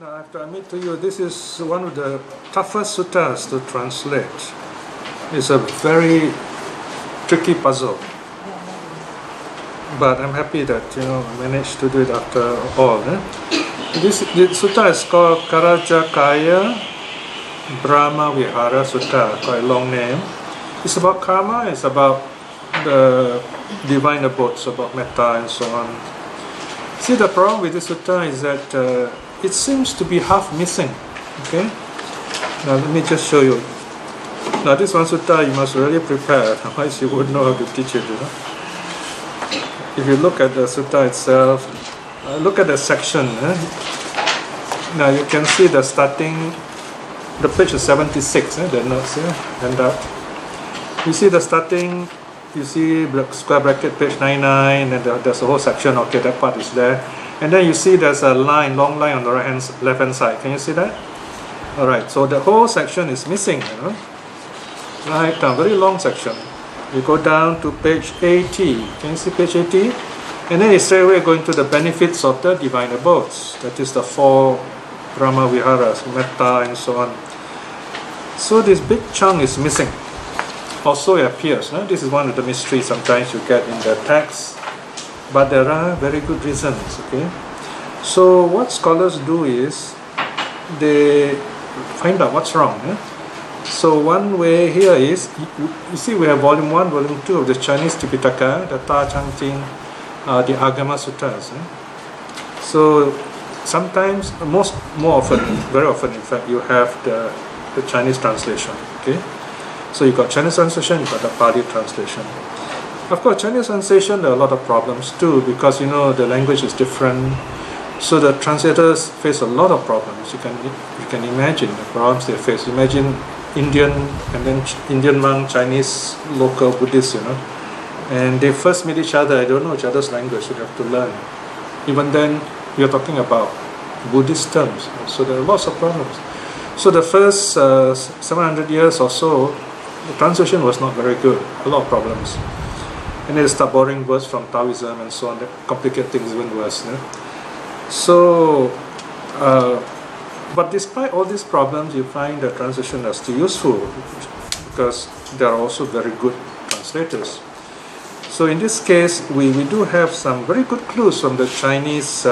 Now I have to admit to you, this is one of the toughest suttas to translate. It's a very tricky puzzle. But I'm happy that I managed to do it after all. This sutta is called Karajakaya Brahmavihara Sutta, quite a long name. It's about karma, it's about the divine abodes, about metta and so on. See, the problem with this sutta is that it seems to be half missing. Okay? Now let me just show you. Now this one sutta you must really prepare, otherwise you wouldn't know how to teach it. If you look at the sutta itself, look at the section. Now you can see the starting, the page is 76, the notes here, and you see the starting, you see square bracket page 99, and there's a whole section, okay, that part is there. And then you see there's a line, long line on the left hand side. Can you see that? Alright, so the whole section is missing, Right, a very long section. You go down to page 80. Can you see page 80? And then you straight away go into the benefits of the divine abodes. That is the 4 Brahmaviharas, metta and so on. So this big chunk is missing. Also it appears. This is one of the mysteries sometimes you get in the text. But there are very good reasons. Okay. So what scholars do is they find out what's wrong. So one way here is, you see we have volume 1, volume 2 of the Chinese Tipitaka, the Ta Chang Ching, the Agama Suttas. So sometimes, more often, very often in fact, you have the Chinese translation. Okay, so you got Chinese translation, you got the Pali translation. Of course, Chinese translation there are a lot of problems too, because the language is different. So the translators face a lot of problems. You can imagine the problems they face. Imagine Indian and then Indian monk, Chinese local Buddhists, and they first meet each other. I don't know each other's language. You have to learn. Even then, you're talking about Buddhist terms. So there are lots of problems. So the first 700 years or so, the translation was not very good. A lot of problems. And then they start borrowing words from Taoism and so on, that complicate things even worse. So, but despite all these problems, you find the translation are still useful because there are also very good translators. So in this case, we do have some very good clues from the Chinese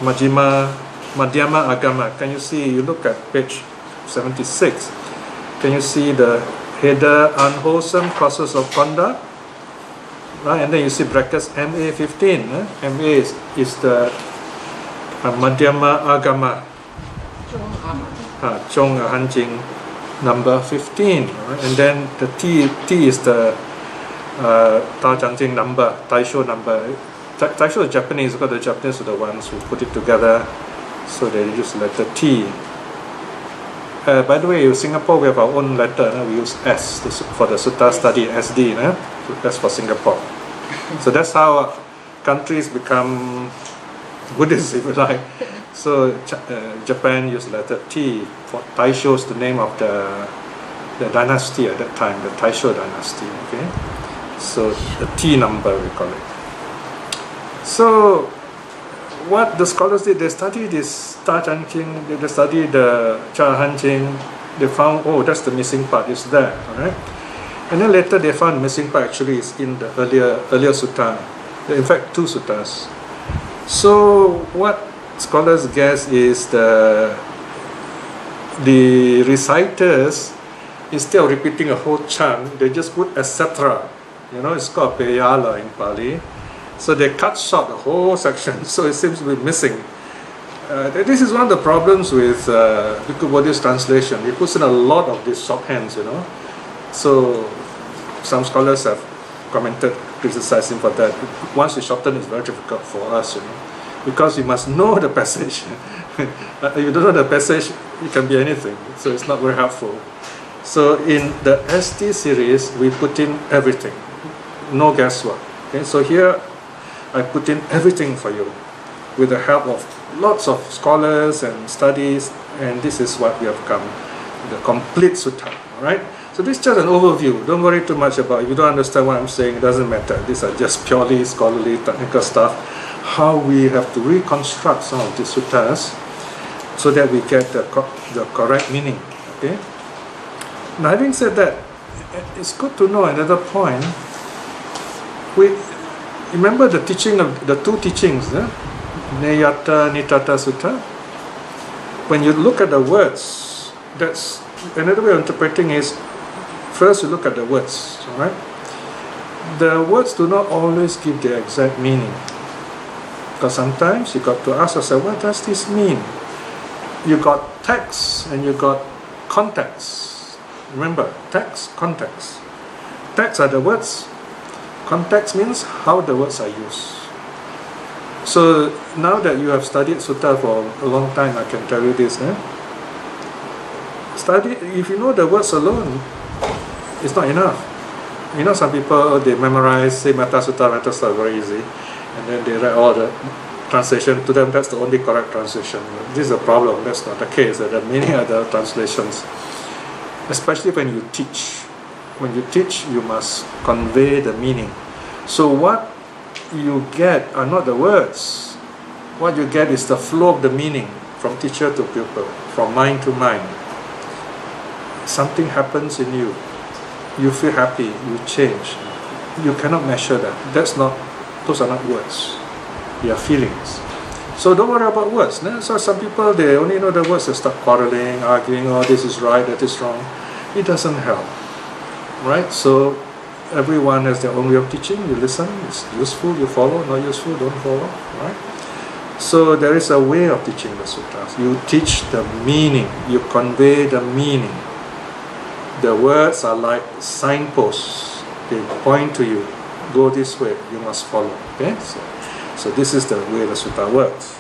Madhyama Agama. Can you see, you look at page 76, can you see the header unwholesome causes of conduct? Right, and then you see brackets MA 15. MA is the Madhyama Agama. Chong Hanjing number 15. Right? And then the T is the Tao Changjing number, Taisho number. Taisho is Japanese because the Japanese are the ones who put it together, so they use the letter T. By the way, in Singapore we have our own letter. We use S for the Sutta study, SD. That's for Singapore. So that's how countries become Buddhist, if you like. So Japan used the letter T for Taisho, is the name of the dynasty at that time, the Taisho dynasty. Okay, so the T number we call it. So what the scholars did, they studied this Ta Chan Ching, they studied the Cha Han Ching, they found, oh, that's the missing part, it's there, alright? And then later they found the missing part actually is in the earlier sutta. In fact, 2 suttas. So what scholars guess is the reciters, instead of repeating a whole chant, they just put etc. It's called Peyala in Pali. So they cut short the whole section, so it seems to be missing. This is one of the problems with Bhikkhu Bodhi's translation. He puts in a lot of these shorthands, So some scholars have commented, criticizing for that. Once you shorten, it's very difficult for us, because you must know the passage. If you don't know the passage, it can be anything. So it's not very helpful. So in the ST series, we put in everything, no guesswork. Okay, so here I put in everything for you with the help of lots of scholars and studies, and this is what we have come, the complete sutta. Alright? So this is just an overview. Don't worry too much about it. If you don't understand what I'm saying, it doesn't matter. These are just purely scholarly, technical stuff. How we have to reconstruct some of these suttas so that we get the correct meaning. Okay. Now, having said that, it's good to know another point. We remember the teaching of the two teachings, Neyata Nitata Sutta. When you look at the words, that's another way of interpreting is first you look at the words, right? The words do not always give the exact meaning, because sometimes you got to ask yourself, what does this mean? You got text and you got context. Remember, text, context. Text are the words. Context means how the words are used. So now that you have studied Sutta for a long time, I can tell you this. Study, if you know the words alone, it's not enough. You know, some people, they memorize, say Metta Sutta very easy, and then they write all the translation. To them, that's the only correct translation. This is a problem. That's not the case. There are many other translations, especially when you teach. When you teach, you must convey the meaning. So what you get are not the words. What you get is the flow of the meaning from teacher to pupil, from mind to mind. Something happens in you. You feel happy, you change. You cannot measure that. Those are not words. They are feelings. So don't worry about words. So some people, they only know the words, they start quarreling, arguing, oh, this is right, that is wrong. It doesn't help. Right? So everyone has their own way of teaching. You listen, it's useful, you follow, not useful, don't follow. Right? So there is a way of teaching the sutras. You teach the meaning, you convey the meaning. The words are like signposts. They point to you. Go this way, you must follow. Okay? So this is the way the sutta works.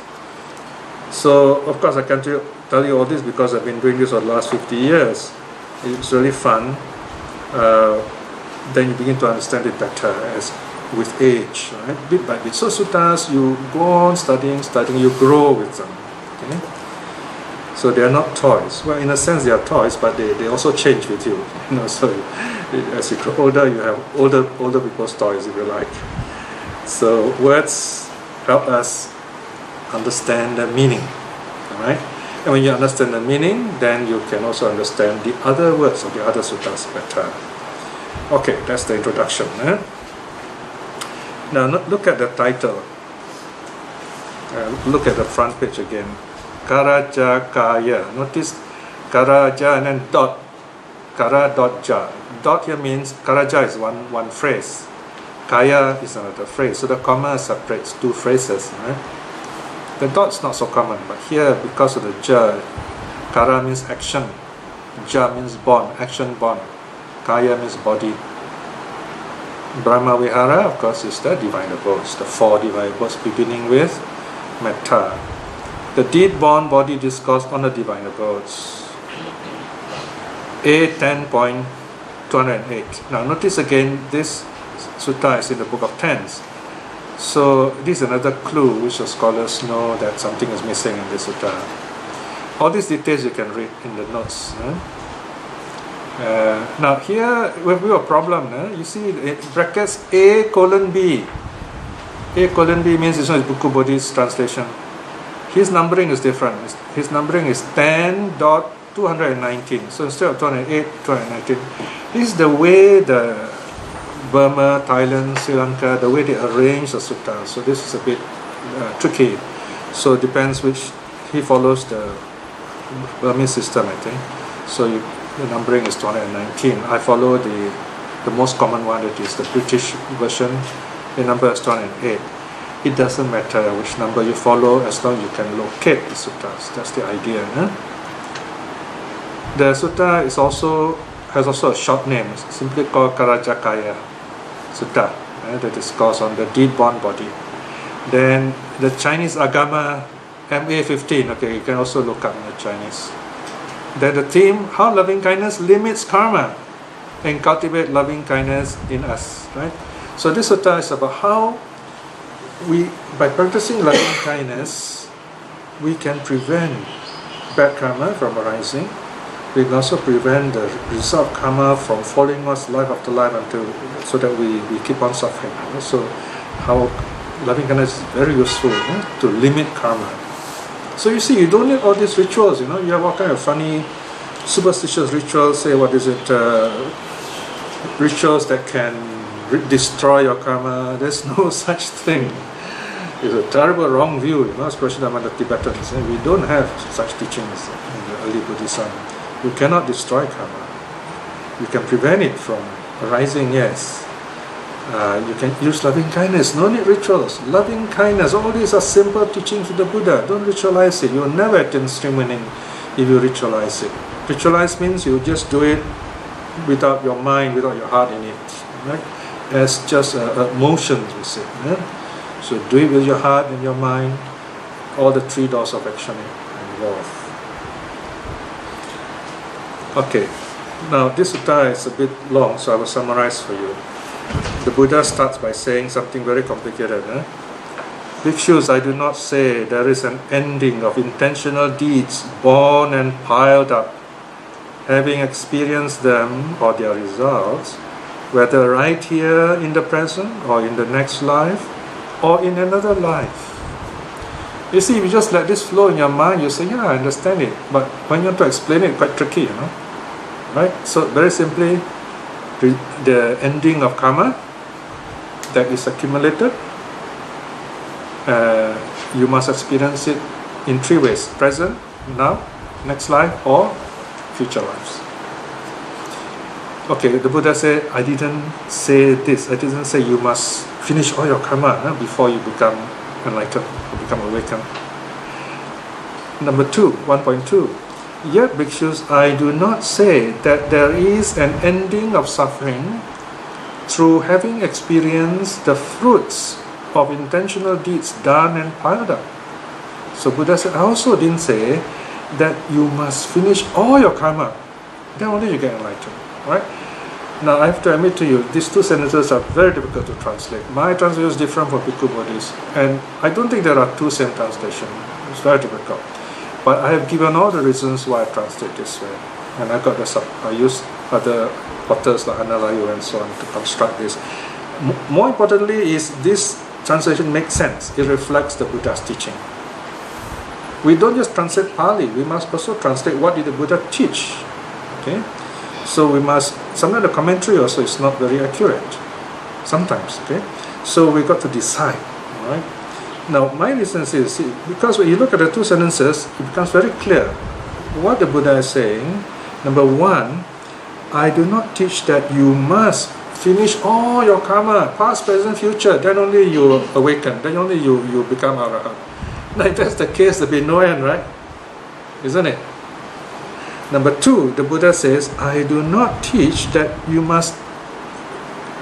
So of course I can tell you all this because I've been doing this for the last 50 years. It's really fun. Then you begin to understand it better as with age, right? Bit by bit. So suttas, you go on studying, you grow with them. Okay? So they are not toys. Well, in a sense, they are toys, but they also change with you. So as you grow older, you have older people's toys, if you like. So words help us understand the meaning. All right? And when you understand the meaning, then you can also understand the other words of the other suttas better. Okay, that's the introduction. Now look at the title. Look at the front page again. Karajakaya. Notice Karaja and then dot. Kara dot ja. Dot here means Karaja is one phrase. Kaya is another phrase. So the comma separates two phrases. Right? The dot's not so common, but here because of the ja, Kara means action. Ja means born, action born. Kaya means body. Brahmavihara, of course, is the divine abodes, the four divine abodes beginning with metta. The deed-born body discourse on the divine abodes. A10.208. Now notice again, this sutta is in the book of tens. So this is another clue which the scholars know that something is missing in this sutta. All these details you can read in the notes. Now here we have a problem. You see in brackets A:B. A:B means this one is Buku Bodhi's translation. His numbering is different. His numbering is 10.219. So instead of 208, 219. This is the way the Burma, Thailand, Sri Lanka, the way they arrange the sutta. So this is a bit tricky. So it depends which he follows the Burmese system, I think. So the numbering is 219. I follow the most common one, that is the British version. The number is 208. It doesn't matter which number you follow as long as you can locate the suttas. That's the idea. The sutta has also a short name. It's simply called Karajakaya Sutta. That is called on the deed-born body. Then the Chinese Agama MA15. Okay, you can also look up in the Chinese. Then the theme, how loving kindness limits karma and cultivate loving kindness in us. Right. So this sutta is about how by practicing loving kindness, we can prevent bad karma from arising. We can also prevent the result of karma from following us life after life so that we keep on suffering. So how loving kindness is very useful to limit karma. So you see, you don't need all these rituals, you have all kind of funny, superstitious rituals, say, what is it, rituals that can destroy your karma. There's no such thing. It's a terrible wrong view, especially among the Tibetans. We don't have such teachings in the early Buddhism. You cannot destroy karma. You can prevent it from arising, yes. You can use loving kindness, no need rituals. Loving kindness, all these are simple teachings of the Buddha. Don't ritualize it. You'll never attain stream winning if you ritualize it. Ritualize means you just do it without your mind, without your heart in it. Right? As just a motion, we say. So do it with your heart and your mind. All the 3 doors of action involved. Okay, now this sutta is a bit long, so I will summarize for you. The Buddha starts by saying something very complicated. Bhikshus, I do not say there is an ending of intentional deeds born and piled up. Having experienced them or their results, whether right here in the present or in the next life or in another life. You see, if you just let this flow in your mind, you say, yeah, I understand it. But when you want to explain it, quite tricky, Right? So very simply, the ending of karma that is accumulated, you must experience it in 3 ways: present, now, next life, or future lives. Okay, the Buddha said, I didn't say this. I didn't say you must finish all your karma before you become enlightened, or become awakened. Number 2, 1.2. Yet, bhikshus, I do not say that there is an ending of suffering through having experienced the fruits of intentional deeds done and piled up. So Buddha said, I also didn't say that you must finish all your karma. Then only you get enlightened. Right? Now I have to admit to you, these 2 sentences are very difficult to translate. My translation is different from Bhikkhu Bodhis, and I don't think there are 2 same translations. It's very difficult. But I have given all the reasons why I translate this way. And I used other authors like Analayu and so on to construct this. More importantly is this translation makes sense. It reflects the Buddha's teaching. We don't just translate Pali, we must also translate what did the Buddha teach. Okay? So we must, sometimes the commentary also is not very accurate. Sometimes, okay? So we got to decide, right? Now, my reason is, because when you look at the 2 sentences, it becomes very clear what the Buddha is saying. Number 1, I do not teach that you must finish all your karma, past, present, future, then only you awaken, then only you become arahant. Now, if that's the case, there'll be no end, right? Isn't it? Number 2, the Buddha says, I do not teach that you must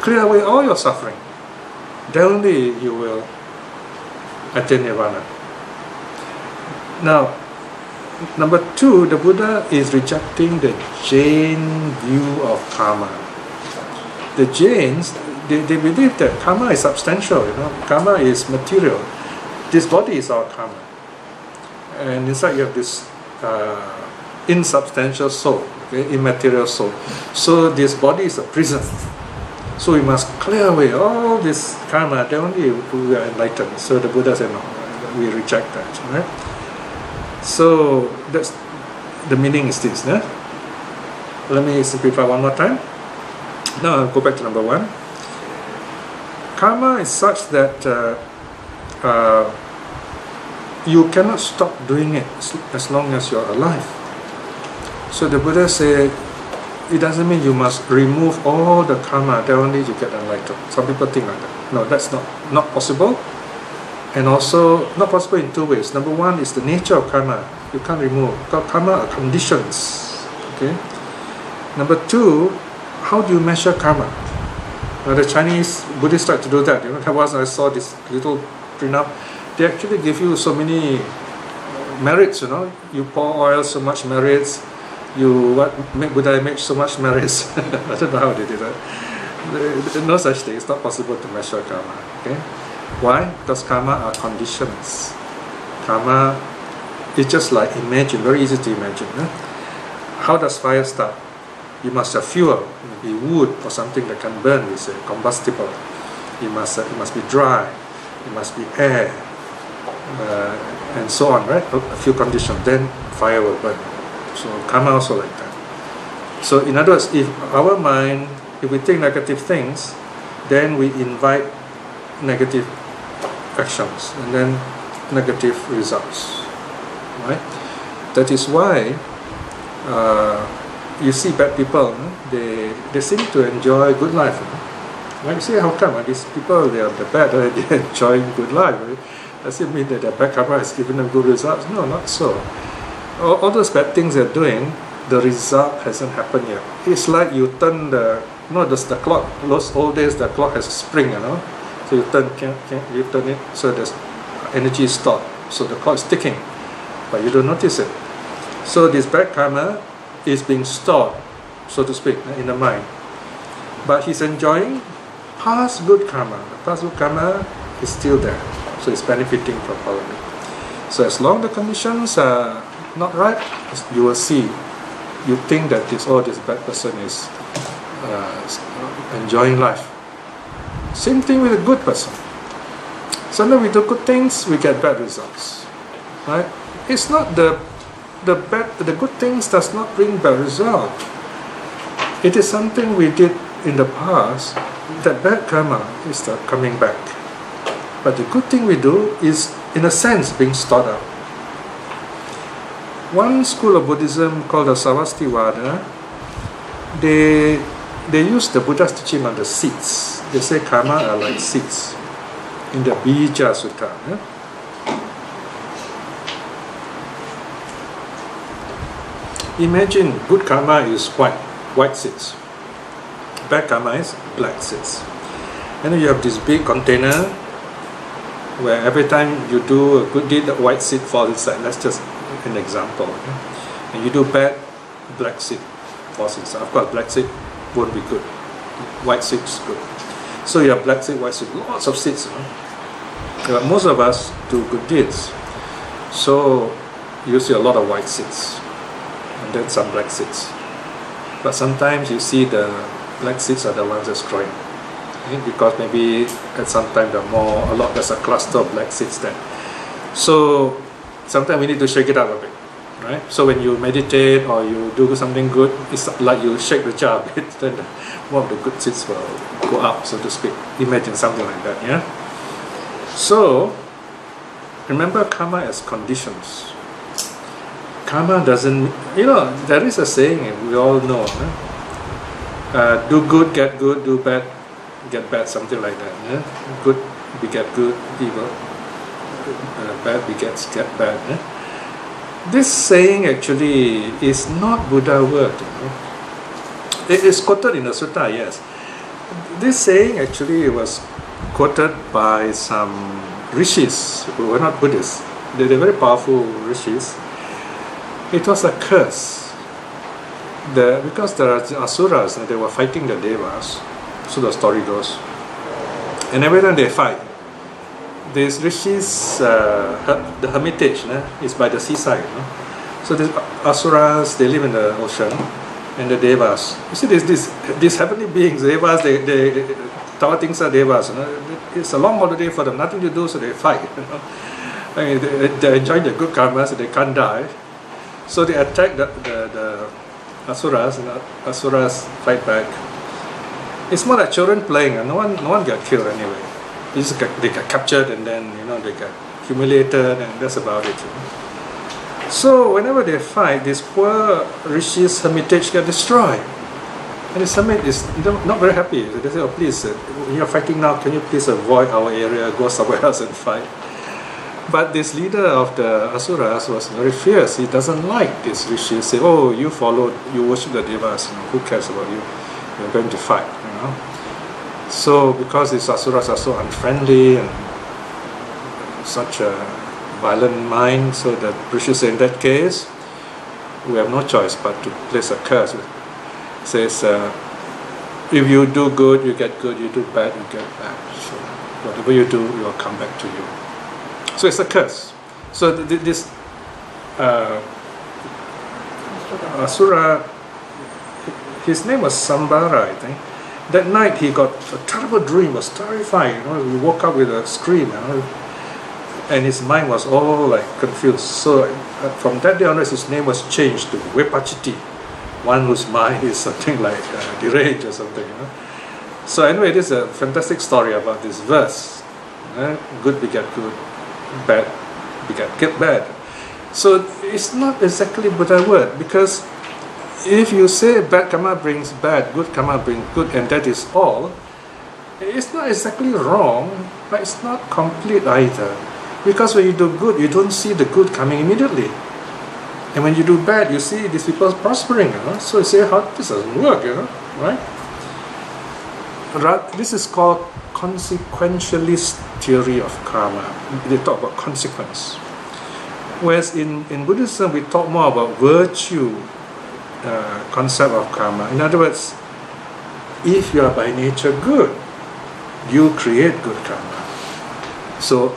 clear away all your suffering. Then only you will attain nirvana. Now, number 2, the Buddha is rejecting the Jain view of karma. The Jains, they believe that karma is substantial, karma is material. This body is our karma. And inside you have this insubstantial soul, okay, immaterial soul. So this body is a prison. So we must clear away all this karma, then only we are enlightened. So the Buddha said, no, we reject that. Right? So that's the meaning is this. Let me simplify one more time. Now I'll go back to number 1. Karma is such that you cannot stop doing it as long as you're alive. So the Buddha said, it doesn't mean you must remove all the karma, then only you get enlightened. Some people think like that. No, that's not possible. And also, not possible in 2 ways. Number 1 is the nature of karma. You can't remove. Because karma are conditions. Okay. Number 2, how do you measure karma? Now the Chinese Buddhists like to do that. Once I saw this little print-out, they actually give you so many merits. You pour oil, so much merits. You make Buddha image, so much merits. I don't know how they did that. No such thing. It's not possible to measure karma. Okay. Why? Because karma are conditions. Karma is just like imagine, very easy to imagine. How does fire start? You must have fuel, maybe wood or something that can burn, we say, combustible. It must be dry, it must be air, and so on, right? A few conditions, then fire will burn. So karma also like that. So in other words, if our mind, if we think negative things, then we invite negative actions and then negative results, right? That is why you see bad people, they seem to enjoy good life. Right? You say, how come? These people, they are the bad, they're enjoying good life. Right? Does it mean that their bad karma has given them good results? No, not so. All those bad things they're doing, the result hasn't happened yet. It's like you turn the clock. Those old days, the clock has a spring, So you turn it, so there's energy is stored. So the clock is ticking, but you don't notice it. So this bad karma is being stored, so to speak, in the mind. But he's enjoying past good karma. The past good karma is still there, so it's benefiting from following it. So as long as the conditions are not right, you will see, you think that this bad person is enjoying life. Same thing with a good person. Sometimes we do good things, we get bad results, right? It's not the good things does not bring bad result. It is something we did in the past that bad karma is coming back. But the good thing we do is, in a sense, being stored up. One school of Buddhism called the Sarvastivada, they use the Buddha's teaching on the seeds. They say karma are like seeds in the Bija Sutta. Imagine good karma is white seeds. Bad karma is black seeds. And then you have this big container where every time you do a good deed, the white seed falls inside. That's just an example. And you do bad, black seed falls inside. Of course, black seed won't be good. White seed is good. So you have black seed, white seed, lots of seeds. But most of us do good deeds. So you see a lot of white seeds and then some black seeds. But sometimes you see the black seeds are the ones that's growing. Because maybe at some time there's a cluster of black seeds there. So sometimes we need to shake it up a bit, right? So when you meditate or you do something good, it's like you shake the jar a bit, then more of the good seeds will go up, so to speak. Imagine something like that, yeah? So remember karma as conditions. Karma doesn't, there is a saying, we all know, do good, get good, do bad, get bad, something like that. Yeah? Good beget good, evil. Bad begets get bad. This saying actually is not Buddha word. It is quoted in the Sutta, yes. This saying actually was quoted by some rishis who were not Buddhists. They're very powerful rishis. It was a curse. Because the asuras, they were fighting the devas, so the story goes. And every time they fight, these rishis, the hermitage is by the seaside. So these asuras, they live in the ocean, and the devas. You see, these heavenly beings, devas, they Tavatimsa devas. It's a long holiday for them, nothing to do, so they fight. I mean, they enjoy the good karma, so they can't die. So they attack the asuras, and the asuras fight back. It's more like children playing, and no one got killed anyway. They get captured, and then they get humiliated, and that's about it. So whenever they fight, this poor rishis hermitage get destroyed, and this hermit is not very happy. They say, "Oh, please, you're fighting now. Can you please avoid our area, go somewhere else and fight?" But this leader of the asuras was very fierce. He doesn't like this rishi. Say, "Oh, you worship the devas. Who cares about you? You're going to fight." So because these asuras are so unfriendly and such a violent mind, so that rishi said, in that case, we have no choice but to place a curse. It says, if you do good, you get good. You do bad, you get bad. So whatever you do, it will come back to you. So it's a curse. So this asura, his name was Sambara, I think. That night he got a terrible dream, was terrifying. He woke up with a scream. and his mind was all like confused. So from that day onwards, his name was changed to Vepachiti, one whose mind is something like deranged or something. So anyway, this is a fantastic story about this verse. Good beget good, bad beget bad. So it's not exactly Buddha word, because if you say bad karma brings bad, good karma brings good, and that is all, it's not exactly wrong, but it's not complete either. Because when you do good, you don't see the good coming immediately. And when you do bad, you see these people prospering. So you say, how this doesn't work, right? This is called consequentialist theory of karma. They talk about consequence. Whereas in Buddhism, we talk more about virtue concept of karma. In other words, if you are by nature good, you create good karma. So,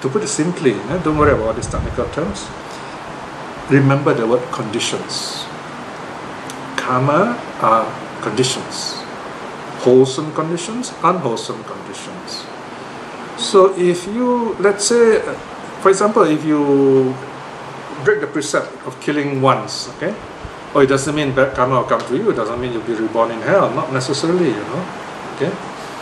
to put it simply, don't worry about all these technical terms. Remember the word conditions. Karma are conditions. Wholesome conditions, unwholesome conditions. So if you, let's say, for example, if you break the precept of killing once, okay? Or it doesn't mean bad karma will come to you, it doesn't mean you'll be reborn in hell, not necessarily, okay?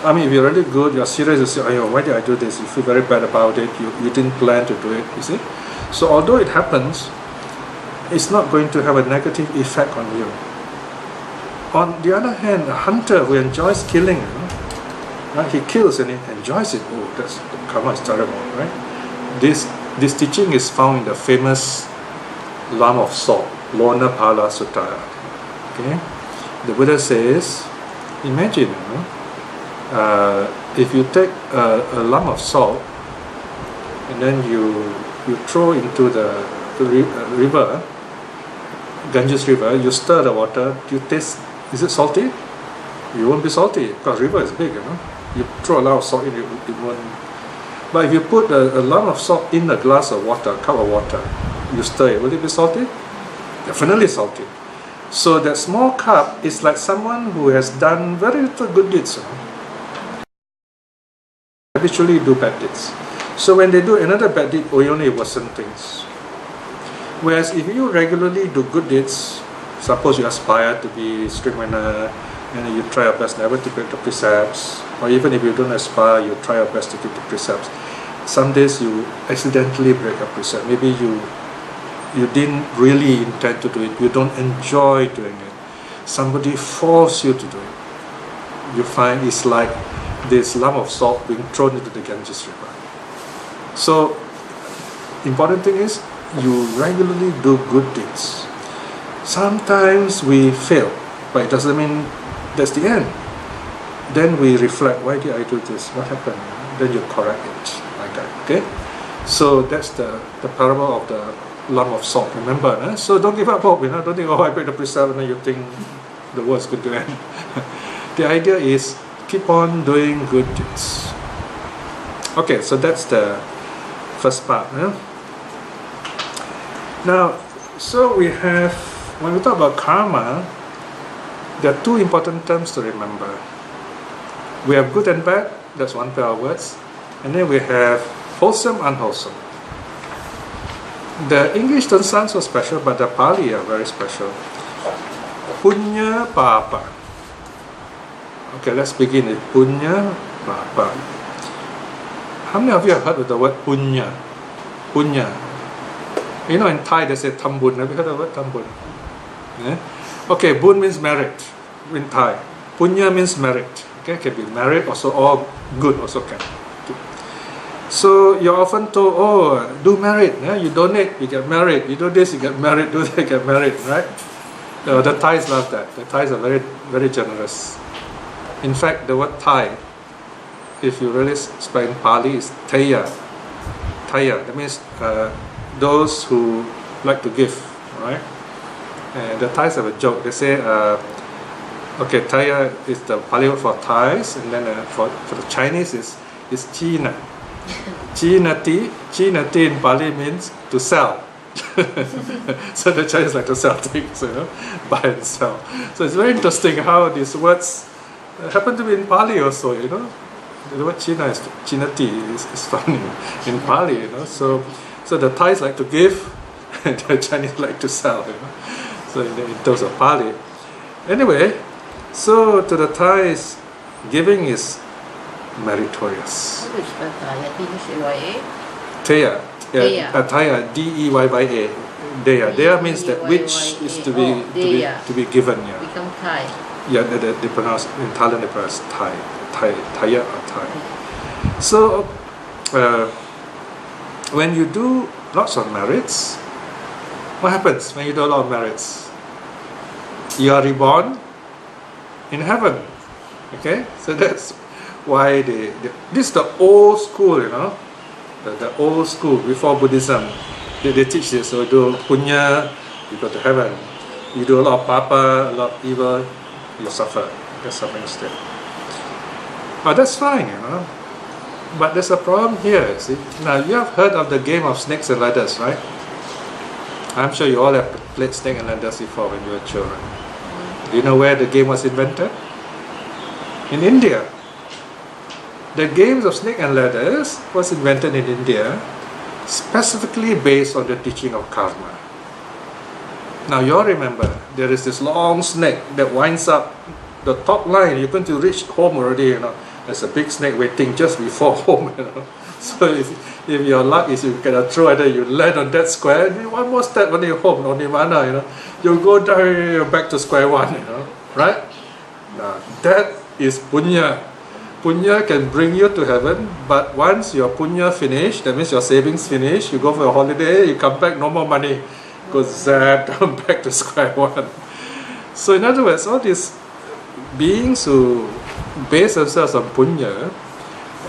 I mean, if you're really good, you're serious, you say, oh, why did I do this? You feel very bad about it, you didn't plan to do it, you see? So although it happens, it's not going to have a negative effect on you. On the other hand, a hunter who enjoys killing, he kills and he enjoys it. Oh, that's, the karma is terrible, right? This teaching is found in the famous lump of salt, Lona Pala Sutta. Okay, the Buddha says, imagine, if you take a lump of salt and then you throw into the river, Ganges River, you stir the water, you taste. Is it salty? You won't be salty because river is big, You throw a lot of salt in it won't. But if you put a lump of salt in a glass of water, a cup of water, you stir it, will it be salty? Definitely salty. So that small cup is like someone who has done very little good deeds. Habitually do bad deeds. So when they do another bad deed, we only worsen things. Whereas if you regularly do good deeds, suppose you aspire to be strict manner, and you try your best never to break the precepts, or even if you don't aspire, you try your best to keep the precepts. Some days you accidentally break a precept. Maybe you didn't really intend to do it. You don't enjoy doing it. Somebody forced you to do it. You find it's like this lump of salt being thrown into the Ganges River. So, important thing is you regularly do good deeds. Sometimes we fail, but it doesn't mean that's the end. Then we reflect, why did I do this? What happened? Then you correct it like that. Okay? So that's the parable of the lump of salt. Remember, so don't give up hope. Don't think, oh, I break the precept, and then you think the world's going to end. The idea is keep on doing good deeds. Okay, so that's the first part. Now, so we have, when we talk about karma, there are two important terms to remember. We have good and bad, that's one pair of words, and then we have wholesome, unwholesome. The English don't sound so special, but the Pali are very special. Punya papa. Okay, let's begin with punya papa. How many of you have heard of the word punya? Punya. In Thai they say tambun. Have you heard of the word tambun? Yeah? Okay, bun means merit in Thai. Punya means merit. Okay, can be merit also, or good also can. So you're often told, oh, do merit. You donate, you get merit. You do this, you get merit. Do that, you get merit. Right? The Thais love that. The Thais are very, very generous. In fact, the word Thai, if you really spell in Pali, is Thaya. Thaya. That means those who like to give. Right? And the Thais have a joke. They say, okay, Thaya is the Pali word for Thais, and then for the Chinese is China. Chinati in Pali means to sell. So the Chinese like to sell things, buy and sell. So it's very interesting how these words happen to be in Pali also, The word China is Chinati is found in Pali, So the Thais like to give, and the Chinese like to sell, So in terms of Pali. Anyway, so to the Thais, giving is meritorious. What is Thaya? T-H-A-Y-A? Teya. Teya. Thaya, D-E-Y-Y-A. Deya. Deya means that which is to be given. Yeah. Become Thai. Yeah, they pronounce in Thailand. They pronounce Thai, Thaya or Thai. So when you do lots of merits, what happens when you do a lot of merits? You are reborn in heaven. Okay, so that's why this is the old school, the old school before Buddhism. They teach this. So do punya, you go to heaven. You do a lot of papa, a lot of evil, you suffer. That's something instead. But that's fine, But there's a problem here. See, now you have heard of the game of snakes and ladders, right? I'm sure you all have played snake and ladders before when you were children. Do you know where the game was invented? In India. The games of snake and ladders was invented in India, specifically based on the teaching of karma. Now you all remember, there is this long snake that winds up the top line. You're going to reach home already, There's a big snake waiting just before home, So if your luck is you get a throw, either you land on that square, and one more step when you're home, only mana, you go down back to square one, right? Now that is punya. Punya can bring you to heaven, but once your punya finished, that means your savings finished, you go for a holiday, you come back, no more money, go zap down back to square one. So in other words, all these beings who base themselves on punya,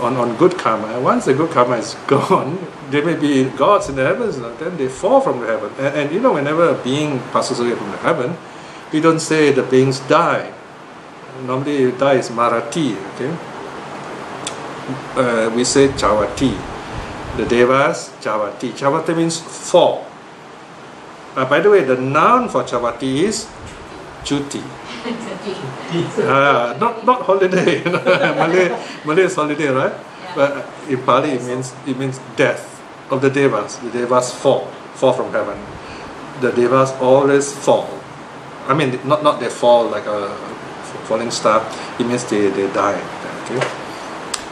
on good karma, once the good karma is gone, they may be gods in the heavens, then they fall from the heaven. And whenever a being passes away from the heaven, we don't say the beings die. Normally die is marati, okay? We say Chavati. The devas, Chavati. Chavati means fall. By the way, the noun for Chavati is Chuti. Not holiday. Malay is holiday, right? Yeah. But in Pali it means death of the devas. The devas fall from heaven. The devas always fall. I mean, not they fall like a falling star. It means they die. Okay.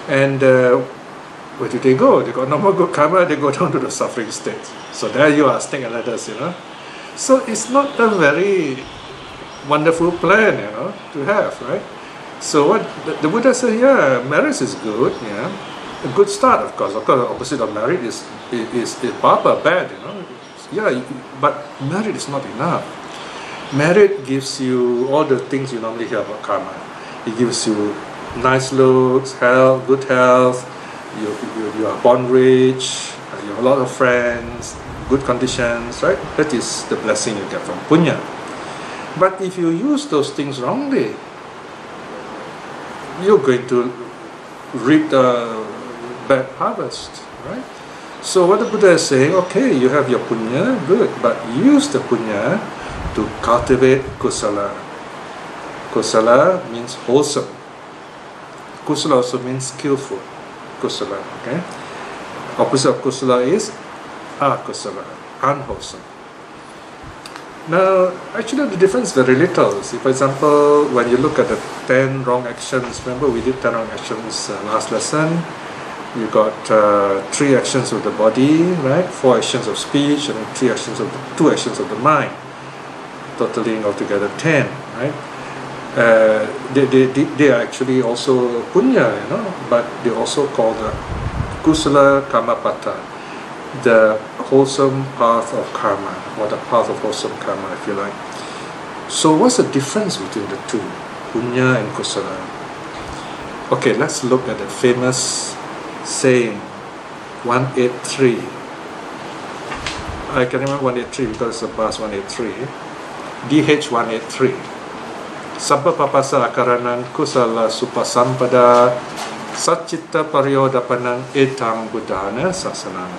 And where do they go? They got no more good karma, they go down to the suffering state. So there you are, snake and ladders, So it's not a very wonderful plan, to have, right? So what the Buddha said, marriage is good, a good start, of course. Of course, the opposite of marriage is papa, bad, but marriage is not enough. Marriage gives you all the things you normally hear about karma. It gives you nice looks, health, good health, you are born rich, you have a lot of friends, good conditions, right? That is the blessing you get from punya. But if you use those things wrongly, you're going to reap the bad harvest, right? So what the Buddha is saying, okay, you have your punya, good, but use the punya to cultivate kusala. Kusala means wholesome. Kusala also means skillful. Kusala, okay? Opposite of kusala is akusala, unwholesome. Now, actually the difference is very little. See, for example, when you look at the 10 wrong actions, remember we did 10 wrong actions last lesson. You got 3 actions of the body, right? 4 actions of speech, and 2 actions of the mind, totaling altogether 10, right? They are actually also punya, but they also call the kusala kamapata, the wholesome path of karma, or the path of wholesome karma, if you like. So what's the difference between the two, punya and kusala? Okay, let's look at the famous saying 183. I can remember 183 because it's the bus 183. DH 183. Sabba papasa akaranang kusala supasampada satchitta paryodapanang etang buddhana sasanang.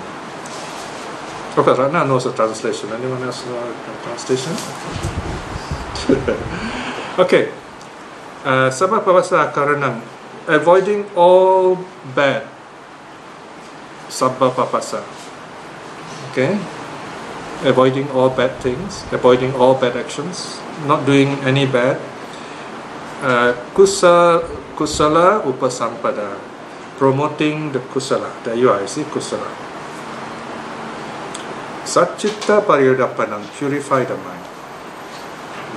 Okay, Rana knows the translation. Anyone else know the translation? Okay. Sabba papasa akaranang avoiding all bad, sabba papasa. Okay? Avoiding all bad things, avoiding all bad actions, not doing any bad. Kusala upasampada, promoting the kusala. There you are, you see, kusala. Satchitta pariyodapanam, purify the mind.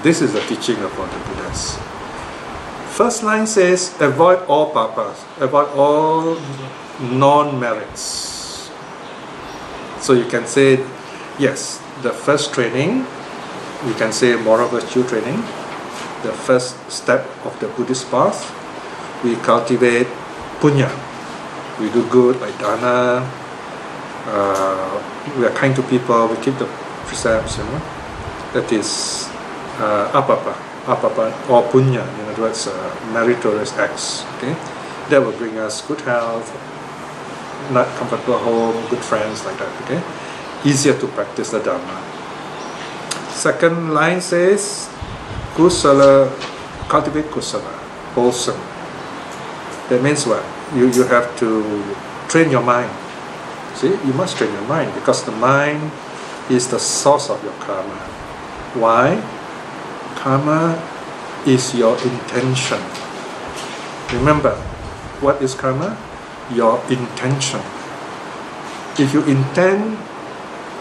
This is the teaching of all the Buddhas. First line says, avoid all papas, avoid all non-merits. So you can say, yes, the first training, you can say moral virtue training, the first step of the Buddhist path, we cultivate punya. We do good like dana, we are kind to people, we keep the precepts, that is apapa or punya, in other words, meritorious acts. Okay, that will bring us good health, not comfortable home, good friends, like that. Okay, easier to practice the Dharma. Second line says, kusala, cultivate kusala, wholesome. That means what? You have to train your mind. See, you must train your mind because the mind is the source of your karma. Why? Karma is your intention. Remember, what is karma? Your intention. If you intend,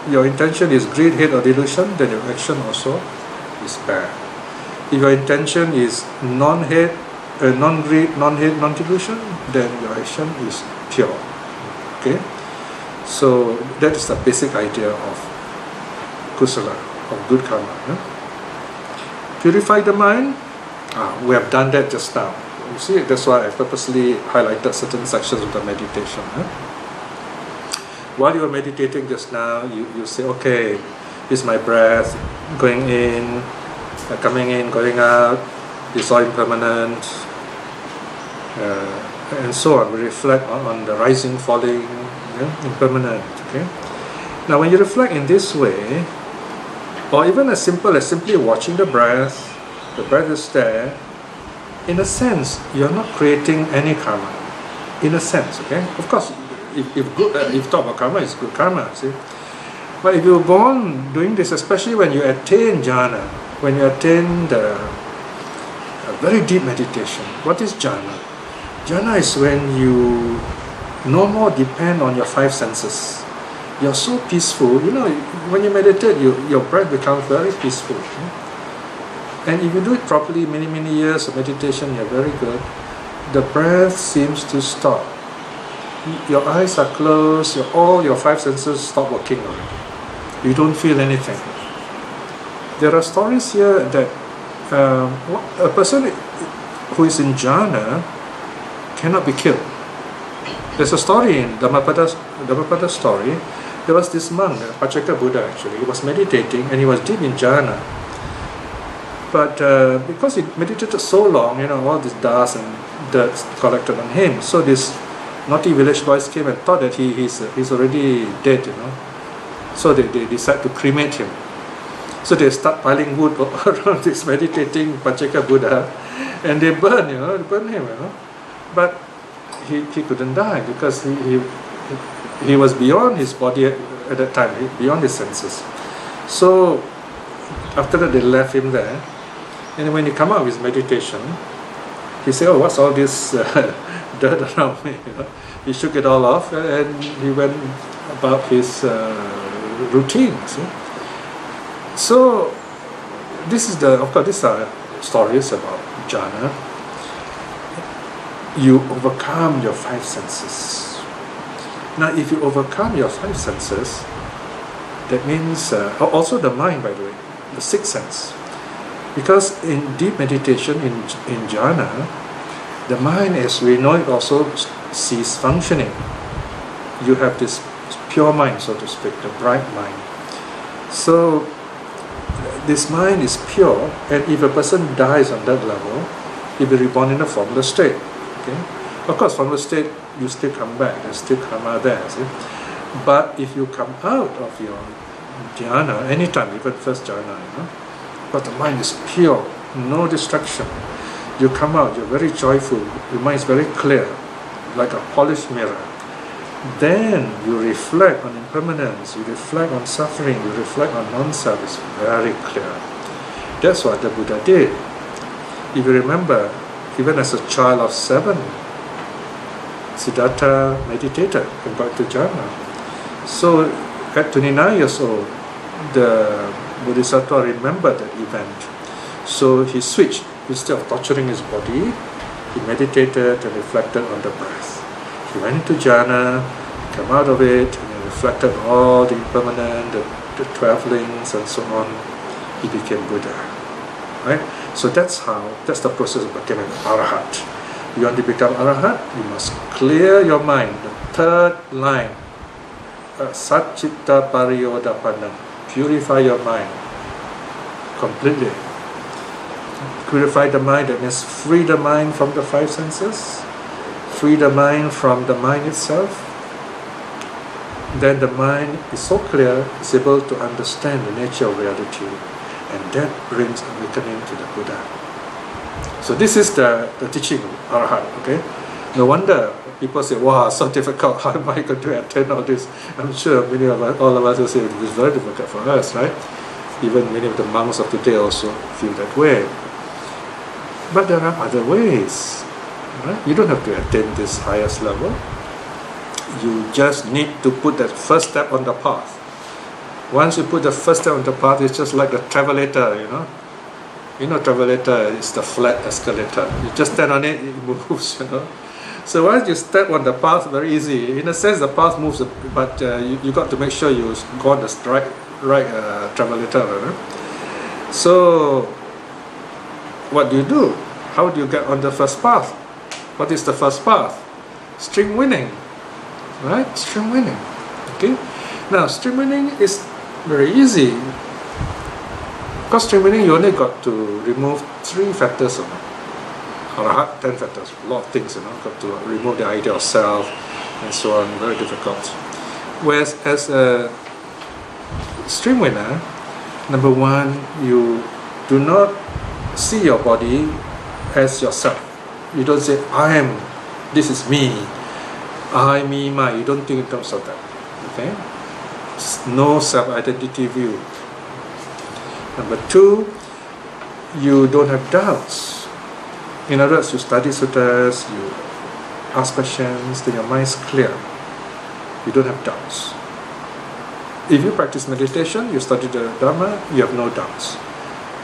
your intention is greed, hate or delusion, then your action also is bad. If your intention is non-hate, non-greed, non-hate, non-delusion, then your action is pure. Okay? So that is the basic idea of kusala, of good karma. Purify the mind. We have done that just now. You see, that's why I purposely highlighted certain sections of the meditation. While you are meditating just now, you say, okay, this is my breath, going in, coming in, going out, it's all impermanent, and so on. We reflect on the rising, falling, impermanent. Okay. Now, when you reflect in this way, or even as simple as simply watching the breath is there. In a sense, you're not creating any karma. In a sense, okay. Of course, if talk about karma, it's good karma. See, but if you go on doing this, especially when you attain jhana, when you attain the very deep meditation. What is jhana? Jhana is when you no more depend on your five senses. You're so peaceful. When you meditate, your breath becomes very peaceful. Okay? And if you do it properly, many, many years of meditation, you're very good. The breath seems to stop. Your eyes are closed, all your five senses stop working already. You don't feel anything. There are stories here that a person who is in jhana cannot be killed. There's a story in Dhammapada story. There was this monk, Pachaka Buddha actually. He was meditating and he was deep in jhana. But because he meditated so long, all this dust and dirt collected on him. So this naughty village boys came and thought that he's already dead, So they decide to cremate him. So they start piling wood around this meditating Pachaka Buddha, and they burn him, But he couldn't die because he was beyond his body at that time, beyond his senses. So after that, they left him there. And when he come out of his meditation, he said, "Oh, what's all this dirt around me?" He shook it all off and he went about his routine. See? So of course, these are stories about jhana. You overcome your five senses. Now, if you overcome your five senses, that means also the mind, by the way, the sixth sense. Because in deep meditation, in jhana, the mind, as we know it, also ceases functioning. You have this pure mind, so to speak, the bright mind. So this mind is pure, and if a person dies on that level, he'll be reborn in a formless state. Okay? Of course, formless state, you still come back, there's still karma there. See? But if you come out of your dhyana, anytime, even first jhana, but the mind is pure, no distraction. You come out, you're very joyful, your mind is very clear, like a polished mirror. Then you reflect on impermanence, you reflect on suffering, you reflect on non-self. It's very clear. That's what the Buddha did. If you remember, even as a child of 7, Siddhartha meditated and got to jhana. So at 29 years old, the Bodhisattva remembered that event. So he switched. Instead of torturing his body, he meditated and reflected on the breath. He went into jhana, came out of it, and he reflected on all the impermanent, the 12 links and so on. He became Buddha. Right? So that's the process of becoming Arahat. You want to become Arahat, you must clear your mind. The third line, Satchitta Pariyodapanam. Purify your mind completely. Purify the mind, that means free the mind from the 5 senses, free the mind from the mind itself. Then the mind is so clear, it's able to understand the nature of reality, and that brings awakening to the Buddha. So this is the teaching of Arahat. Okay, no wonder people say, "Wow, so difficult. How am I going to attain all this?" I'm sure many of us, all of us will say it is very difficult for us, right? Even many of the monks of today also feel that way. But there are other ways. Right? You don't have to attain this highest level. You just need to put that first step on the path. Once you put the first step on the path, it's just like the travelator, You know, travelator is the flat escalator. You just stand on it, it moves, So once you step on the path, very easy. In a sense, the path moves, but you got to make sure you go on the right travelator. So what do? How do you get on the first path? What is the first path? Stream winning, right? Stream winning. Okay. Now stream winning is very easy. Because stream winning, you only got to remove 3 factors of Arahat, 10 factors, a lot of things, got to remove the idea of self and so on, very difficult. Whereas as a stream winner, number 1, you do not see your body as yourself. You don't say, I am, this is me, I, me, my. You don't think in terms of that. Okay? No self-identity view. Number 2, you don't have doubts. In other words, you study suttas, you ask questions, then your mind is clear. You don't have doubts. If you practice meditation, you study the Dharma, you have no doubts.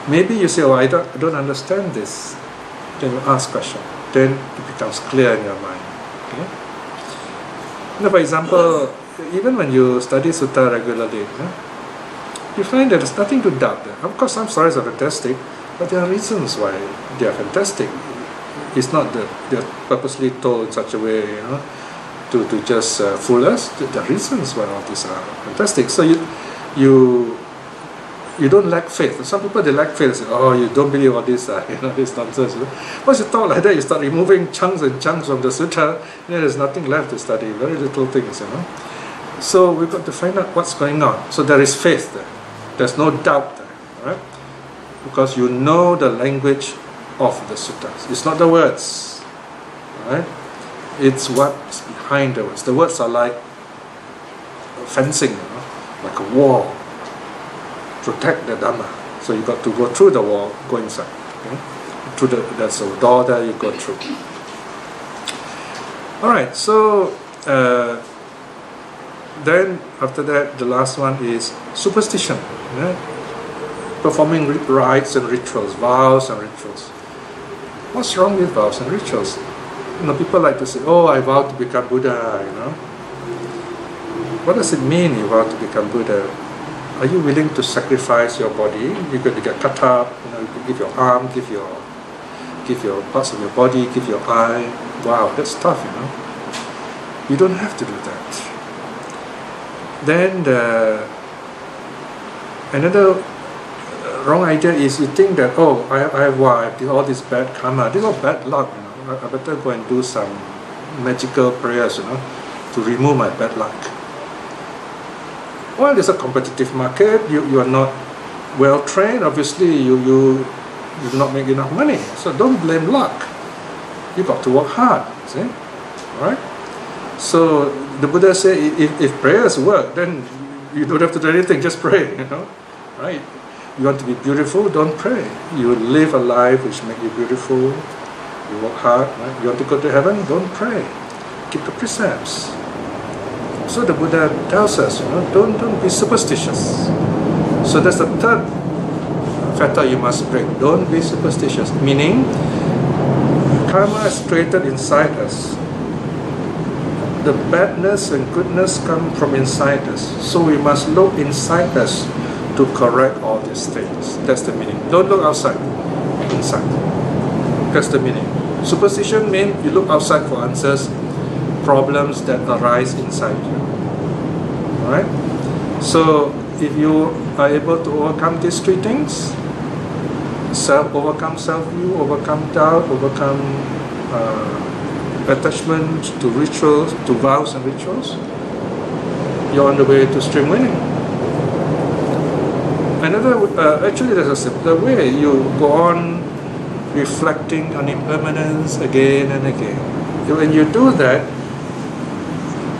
Maybe you say, I don't understand this. Then you ask questions. Then it becomes clear in your mind. Okay? Now, for example, even when you study sutta regularly, you find that there's nothing to doubt there. Of course, some stories are fantastic, but there are reasons why they are fantastic. It's not that they're purposely told in such a way, to just fool us. The reasons why all these are fantastic. So you don't lack faith. Some people, they lack faith. They say, oh, you don't believe all this, this nonsense. Once you talk like that, you start removing chunks and chunks from the sutta. There's nothing left to study. Very little things, So we've got to find out what's going on. So there is faith there. There's no doubt there, right? Because you know the language of the suttas. It's not the words, right? It's what's behind the words. The words are like fencing, like a wall. Protect the Dhamma. So you got to go through the wall, go inside. Okay? There's a door there you go through. Alright, so then after that, the last one is superstition. Performing rites and rituals, vows and rituals. What's wrong with vows and rituals? People like to say, oh, I vow to become Buddha, What does it mean you vow to become Buddha? Are you willing to sacrifice your body? You're going to get cut up, you can give your arm, give your parts of your body, give your eye. Wow, that's tough, You don't have to do that. Then another wrong idea is you think that, oh, I did all this bad karma. This is all bad luck, I better go and do some magical prayers, to remove my bad luck. Well, there's a competitive market. You are not well trained. Obviously, you You do not make enough money. So don't blame luck. You got to work hard. See? Alright? So the Buddha said, if prayers work, then you don't have to do anything, just pray, right? You want to be beautiful, don't pray. You live a life which makes you beautiful. You work hard, right? You want to go to heaven, don't pray. Keep the precepts. So the Buddha tells us, don't be superstitious. So that's the third fetter you must break. Don't be superstitious. Meaning, karma is created inside us. The badness and goodness come from inside us. So we must look inside us to correct all these things. That's the meaning. Don't look outside. Inside. That's the meaning. Superstition means you look outside for answers, problems that arise inside you. Alright? So if you are able to overcome these three things, overcome self-view, overcome doubt, overcome attachment to rituals, to vows and rituals, you're on the way to stream winning. Actually there's a simpler way. You go on reflecting on impermanence again and again. When you do that,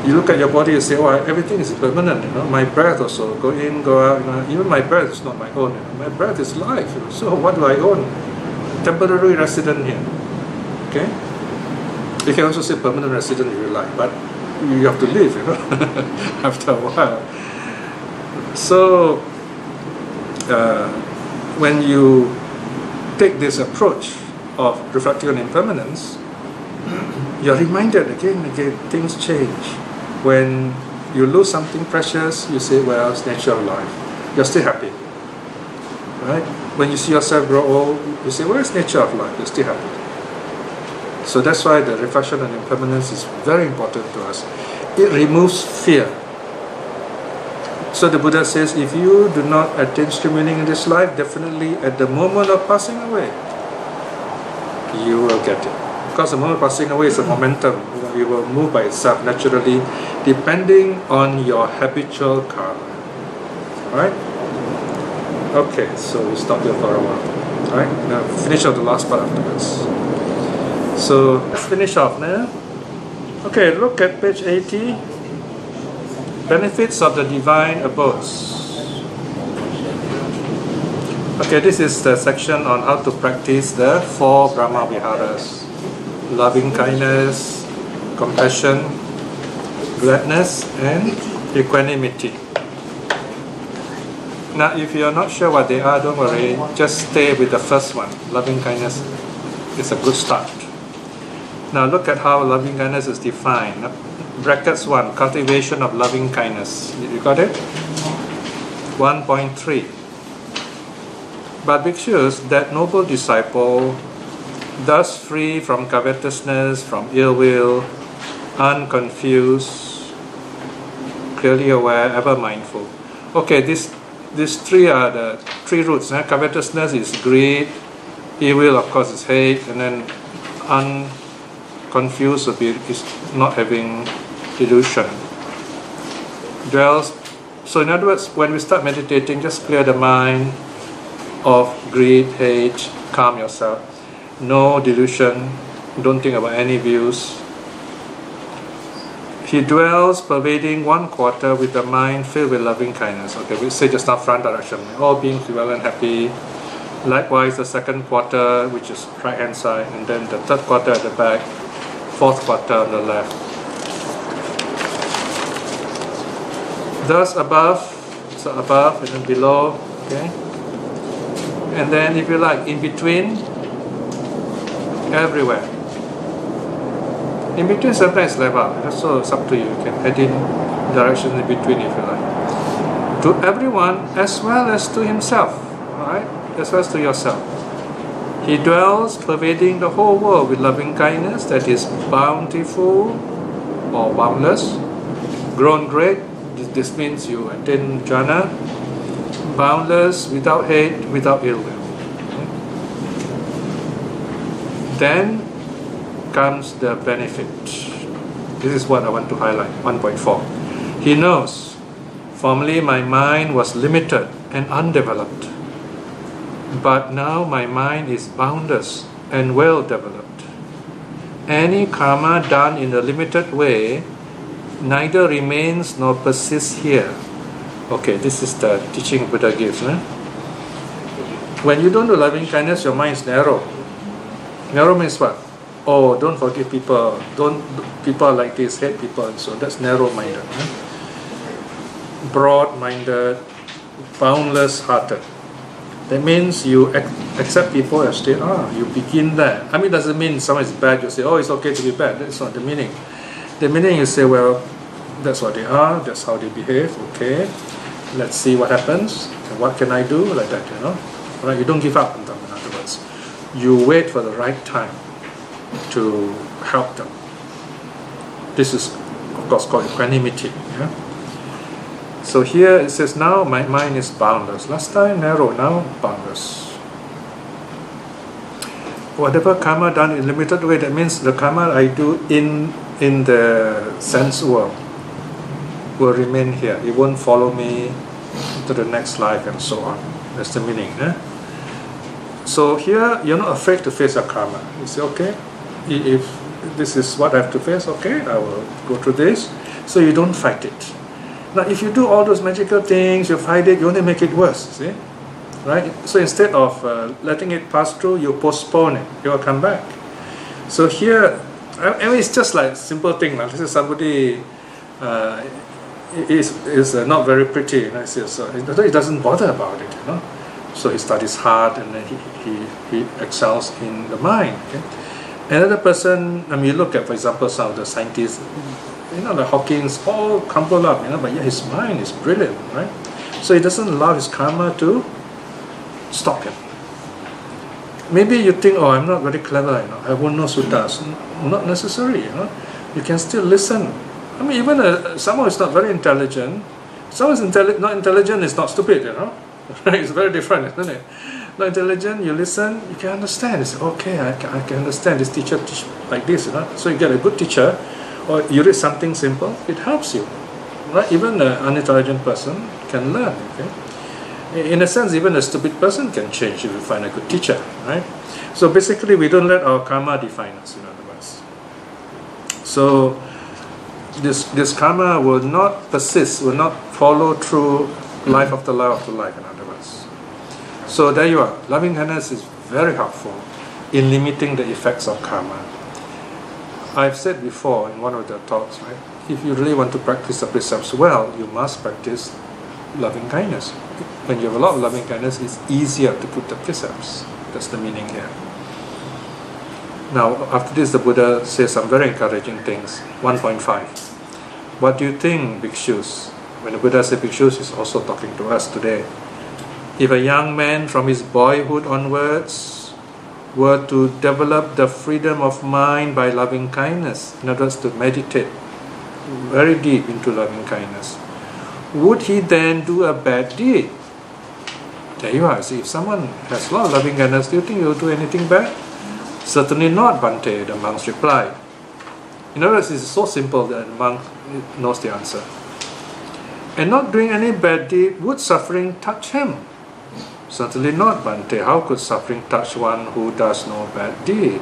you look at your body and say, oh, everything is impermanent, my breath also, go in, go out, even my breath is not my own, my breath is life, so what do I own? Temporary resident here, okay? You can also say permanent resident if you like, but you have to leave, after a while. So, when you take this approach of reflecting on impermanence, you're reminded again and again, things change. When you lose something precious, you say, well, it's nature of life. You're still happy, right? When you see yourself grow old, you say, well, it's nature of life. You're still happy. So that's why the reflection on impermanence is very important to us. It removes fear. So the Buddha says, if you do not attain stream winning in this life, definitely at the moment of passing away, you will get it. Because the moment of passing away is a momentum. It will move by itself naturally, depending on your habitual karma. Alright? Okay, so we stop here for a while. Alright? Now finish off the last part afterwards. So let's finish off now. Okay, look at page 80. Benefits of the divine abodes. Okay, this is the section on how to practice the 4 Brahmaviharas. Loving kindness, compassion, gladness, and equanimity. Now, if you are not sure what they are, don't worry. Just stay with the first one. Loving kindness is a good start. Now, look at how loving kindness is defined. Brackets 1, cultivation of loving kindness. You got it? 1.3. But bhikshus, that noble disciple, thus free from covetousness, from ill will, unconfused, clearly aware, ever mindful. Okay, these 3 are the 3 roots. Covetousness is greed, ill will, of course, is hate, and then unconfused is not having delusion. Dwells. So in other words, when we start meditating, just clear the mind of greed, hate, calm yourself. No delusion, don't think about any views. He dwells pervading 1/4 with the mind filled with loving kindness. Okay, we say just now front direction, all beings well and happy. Likewise, the 2nd quarter, which is right hand side, and then the 3rd quarter at the back, 4th quarter on the left. Thus above, so above and then below, okay? And then if you like, in between, everywhere. In between sometimes left out, so it's up to you. You can add in direction in between if you like. To everyone as well as to himself, alright? As well as to yourself. He dwells pervading the whole world with loving kindness that is bountiful or boundless, grown great, this means you attain jhana, boundless, without hate, without ill will. Then comes the benefit. This is what I want to highlight, 1.4. He knows, formerly my mind was limited and undeveloped. But now my mind is boundless and well developed. Any karma done in a limited way neither remains nor persists here. Okay, this is the teaching Buddha gives. When you don't do loving kindness, your mind is narrow. Narrow means what? Oh, don't forgive people. People like this, hate people, and so that's narrow-minded. Broad-minded, boundless-hearted. That means you accept people as they are. You begin there. I mean, it doesn't mean someone is bad. You say, oh, it's okay to be bad. That's not the meaning. The meaning is say, well, that's what they are. That's how they behave. Okay, let's see what happens. And what can I do? Like that, Right? You don't give up on them. In other words, you wait for the right time to help them. This is, of course, called equanimity. Yeah? So here it says, now my mind is boundless. Last time narrow, now boundless. Whatever karma done in limited way, that means the karma I do in the sense world will remain here. It won't follow me to the next life and so on. That's the meaning. So here you're not afraid to face your karma. You say, okay, if this is what I have to face, okay, I will go through this. So you don't fight it. Now if you do all those magical things, you fight it, you only make it worse, see? Right? So instead of letting it pass through, you postpone it. It will come back. So here, I mean, it's just like simple thing. This is somebody is not very pretty. So he doesn't bother about it. So he studies hard and then he excels in the mind. Okay? Another person, I mean, you look at, for example, some of the scientists, the Hawkins, all crumpled up, but yet his mind is brilliant, right? So he doesn't allow his karma to stop him. Maybe you think, oh, I'm not very clever, I won't know suttas. Not necessary, You can still listen. I mean, even someone who's not very intelligent, someone who's not intelligent is not stupid, Right? It's very different, isn't it? Not intelligent, you listen, you can understand. You say, okay, I can understand this teacher teach like this, So you get a good teacher, or you read something simple, it helps you, right? Even an unintelligent person can learn. Okay, in a sense, even a stupid person can change if you find a good teacher, right? So basically, we don't let our karma define us. In other words, so this karma will not persist, will not follow through life after life after life. In other words, so there you are. Loving kindness is very helpful in limiting the effects of karma. I've said before in one of the talks, right? If you really want to practice the precepts well, you must practice loving kindness. When you have a lot of loving kindness, it's easier to put the precepts. That's the meaning here. Now, after this, the Buddha says some very encouraging things. 1.5. What do you think, bhikshus? When the Buddha says bhikshus, he's also talking to us today. If a young man from his boyhood onwards were to develop the freedom of mind by loving kindness, in other words, to meditate very deep into loving kindness, would he then do a bad deed? There you are. See, if someone has a lot of loving kindness, do you think he will do anything bad? Certainly not, Bhante, the monks replied. In other words, it's so simple that the monk knows the answer. And not doing any bad deed, would suffering touch him? Certainly not, Bhante. How could suffering touch one who does no bad deed?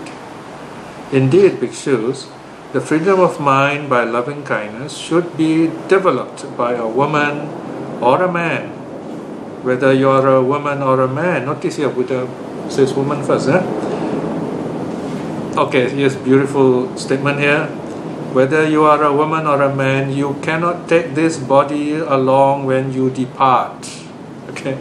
Indeed, bhikshus, the freedom of mind by loving kindness should be developed by a woman or a man. Whether you are a woman or a man. Notice here, Buddha says woman first. Okay, here's a beautiful statement here. Whether you are a woman or a man, you cannot take this body along when you depart. Okay?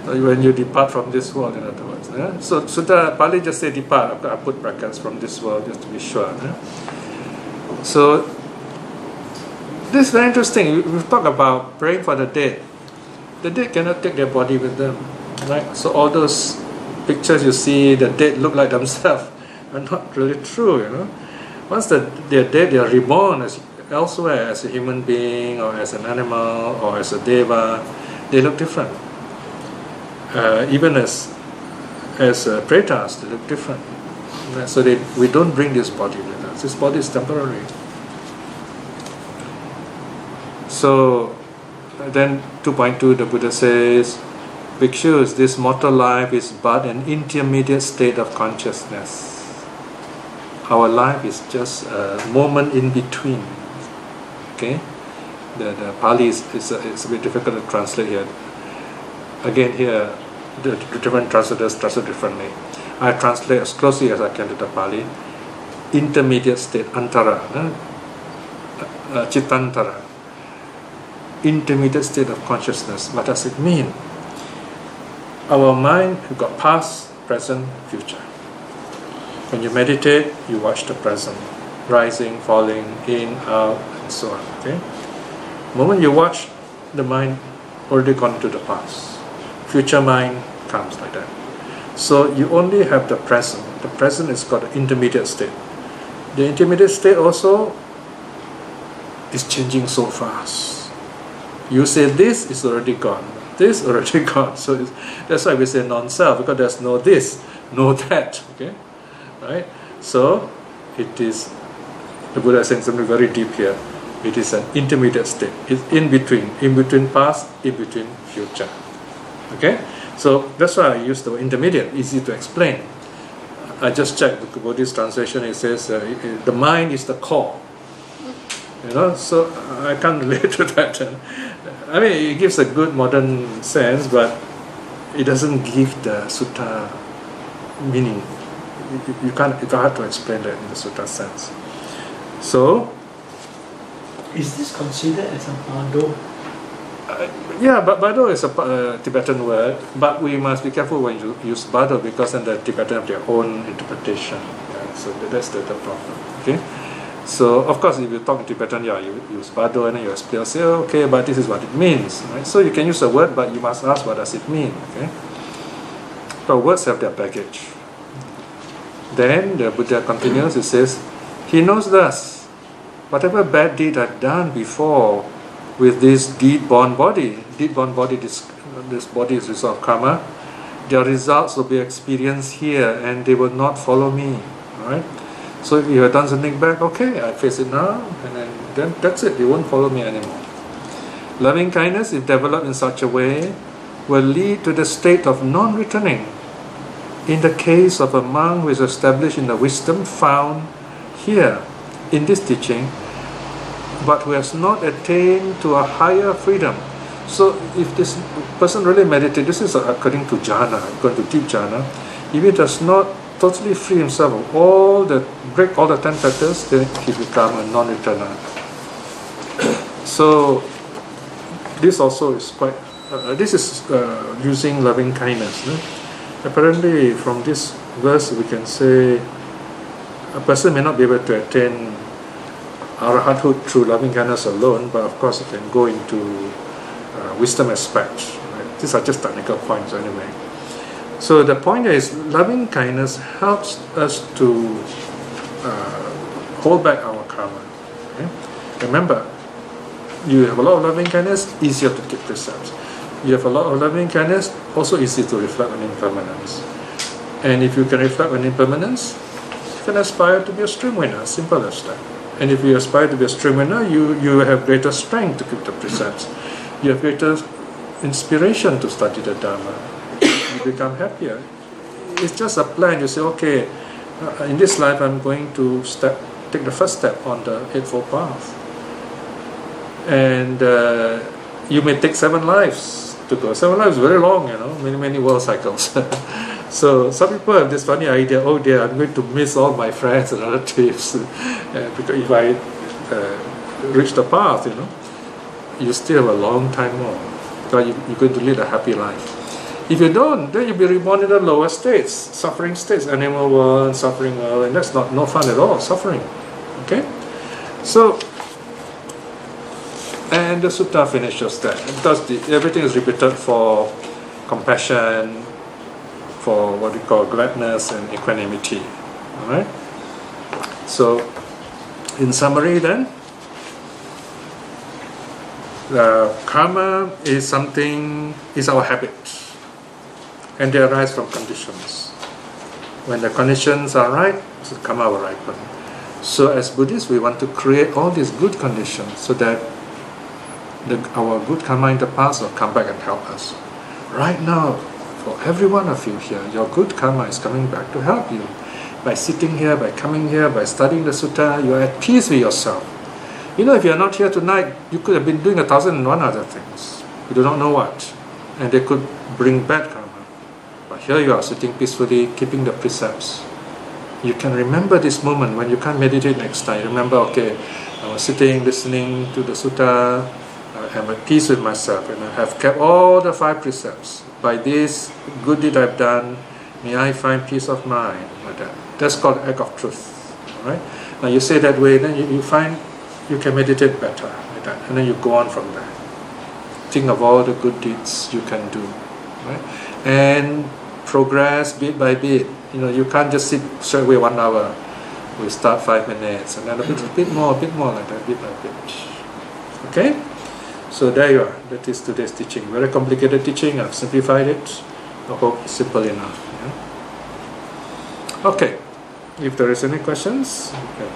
When you depart from this world, in other words. So Sutta Pali just say depart. I put brackets from this world just to be sure. So this is very interesting. We've talked about praying for the dead. The dead cannot take their body with them, right? So all those pictures you see, the dead look like themselves, are not really true. Once they're dead, they are reborn elsewhere as a human being or as an animal or as a deva. They look different. Even as pretas, they look different. So we don't bring this body with us. This body is temporary. So then 2.2, the Buddha says, Bhikshus, this mortal life is but an intermediate state of consciousness. Our life is just a moment in between. Okay? The Pali is a bit difficult to translate here. Again here, the different translators translate differently. I translate as closely as I can to the Pali. Intermediate state, antara, chitantara. Intermediate state of consciousness. What does it mean? Our mind, we've got past, present, future. When you meditate, you watch the present, rising, falling, in, out, and so on. Okay? The moment you watch, the mind already gone to the past. Future mind comes like that. So you only have the present. The present is called the intermediate state. The intermediate state also is changing so fast. You say this is already gone. This already gone. So that's why we say non-self, because there's no this, no that. Okay? Right? So it is, the Buddha is saying something very deep here. It is an intermediate state. It's in between past, in between future. Okay? So that's why I use the word intermediate, easy to explain. I just checked the Buddhist translation. It says the mind is the core. So I can't relate to that. I mean, it gives a good modern sense, but it doesn't give the sutta meaning. You can't. It's hard to explain that in the sutta sense. So, is this considered as a bardo? Yeah, but bardo is a Tibetan word, but we must be careful when you use bardo, because then the Tibetan have their own interpretation. Yeah, so that's the problem. Okay. So of course, if you talk in Tibetan, yeah, you use bardo and then you explain, say, okay, but this is what it means. Right? So you can use a word, but you must ask, what does it mean? Okay. So words have their baggage. Then the Buddha continues. He says, he knows thus, whatever bad deed I've done before with this deed-born body, this body is result of karma, their results will be experienced here and they will not follow me. Alright? So if you have done something bad, okay, I face it now, and then that's it, they won't follow me anymore. Loving kindness, if developed in such a way, will lead to the state of non-returning. In the case of a monk who is established in the wisdom found here in this teaching, but who has not attained to a higher freedom. So if this person really meditates, this is according to jhana, going to deep jhana, if he does not totally free himself of break all the 10 fetters, then he becomes a non-returner. So this also is quite, this is using loving kindness. No? Apparently from this verse we can say a person may not be able to attain arahathood through loving kindness alone, but of course it can go into wisdom aspects. Right? These are just technical points anyway. So the point is, loving kindness helps us to hold back our karma. Okay? Remember, you have a lot of loving kindness, easier to keep precepts. You have a lot of loving kindness, also easy to reflect on impermanence. And if you can reflect on impermanence, you can aspire to be a stream winner, simple as that. And if you aspire to be a stream winner, you have greater strength to keep the precepts. You have greater inspiration to study the Dharma. You become happier. It's just a plan. You say, okay, in this life I'm going to take the first step on the Eightfold Path. And you may take 7 lives to go. 7 lives is very long, many world cycles. So some people have this funny idea, oh dear, I'm going to miss all my friends and relatives because if I reach the path, you still have a long time more. But you're going to lead a happy life. If you don't, then you'll be reborn in the lower states, suffering states, animal world, suffering world, and that's no fun at all, suffering. Okay? So, and the sutta finishes that. Because everything is repeated for compassion, for what we call gladness and equanimity. Alright? So, in summary then, karma is our habit. And they arise from conditions. When the conditions are right, so karma will ripen. So as Buddhists, we want to create all these good conditions so that our good karma in the past will come back and help us. right now, for every one of you here, your good karma is coming back to help you. By sitting here, by coming here, by studying the sutta, you are at peace with yourself. You know, if you are not here tonight, you could have been doing 1,001 other things. You do not know what. And they could bring bad karma. But here you are sitting peacefully, keeping the precepts. You can remember this moment when you can't meditate next time. Remember, okay, I was sitting, listening to the sutta, I am at peace with myself, and I have kept all the 5 precepts. By this good deed I've done, may I find peace of mind. Like that. That's called act of truth. Right? Now you say that way, then you find you can meditate better. Like that. And then you go on from there. Think of all the good deeds you can do. Right? And progress bit by bit. You know, you can't just sit straight away 1 hour. We start 5 minutes, and then a bit more like that, bit by bit. Okay? So there you are. That is today's teaching. Very complicated teaching. I've simplified it. I hope it's simple enough. Yeah? Okay. If there is any questions, you can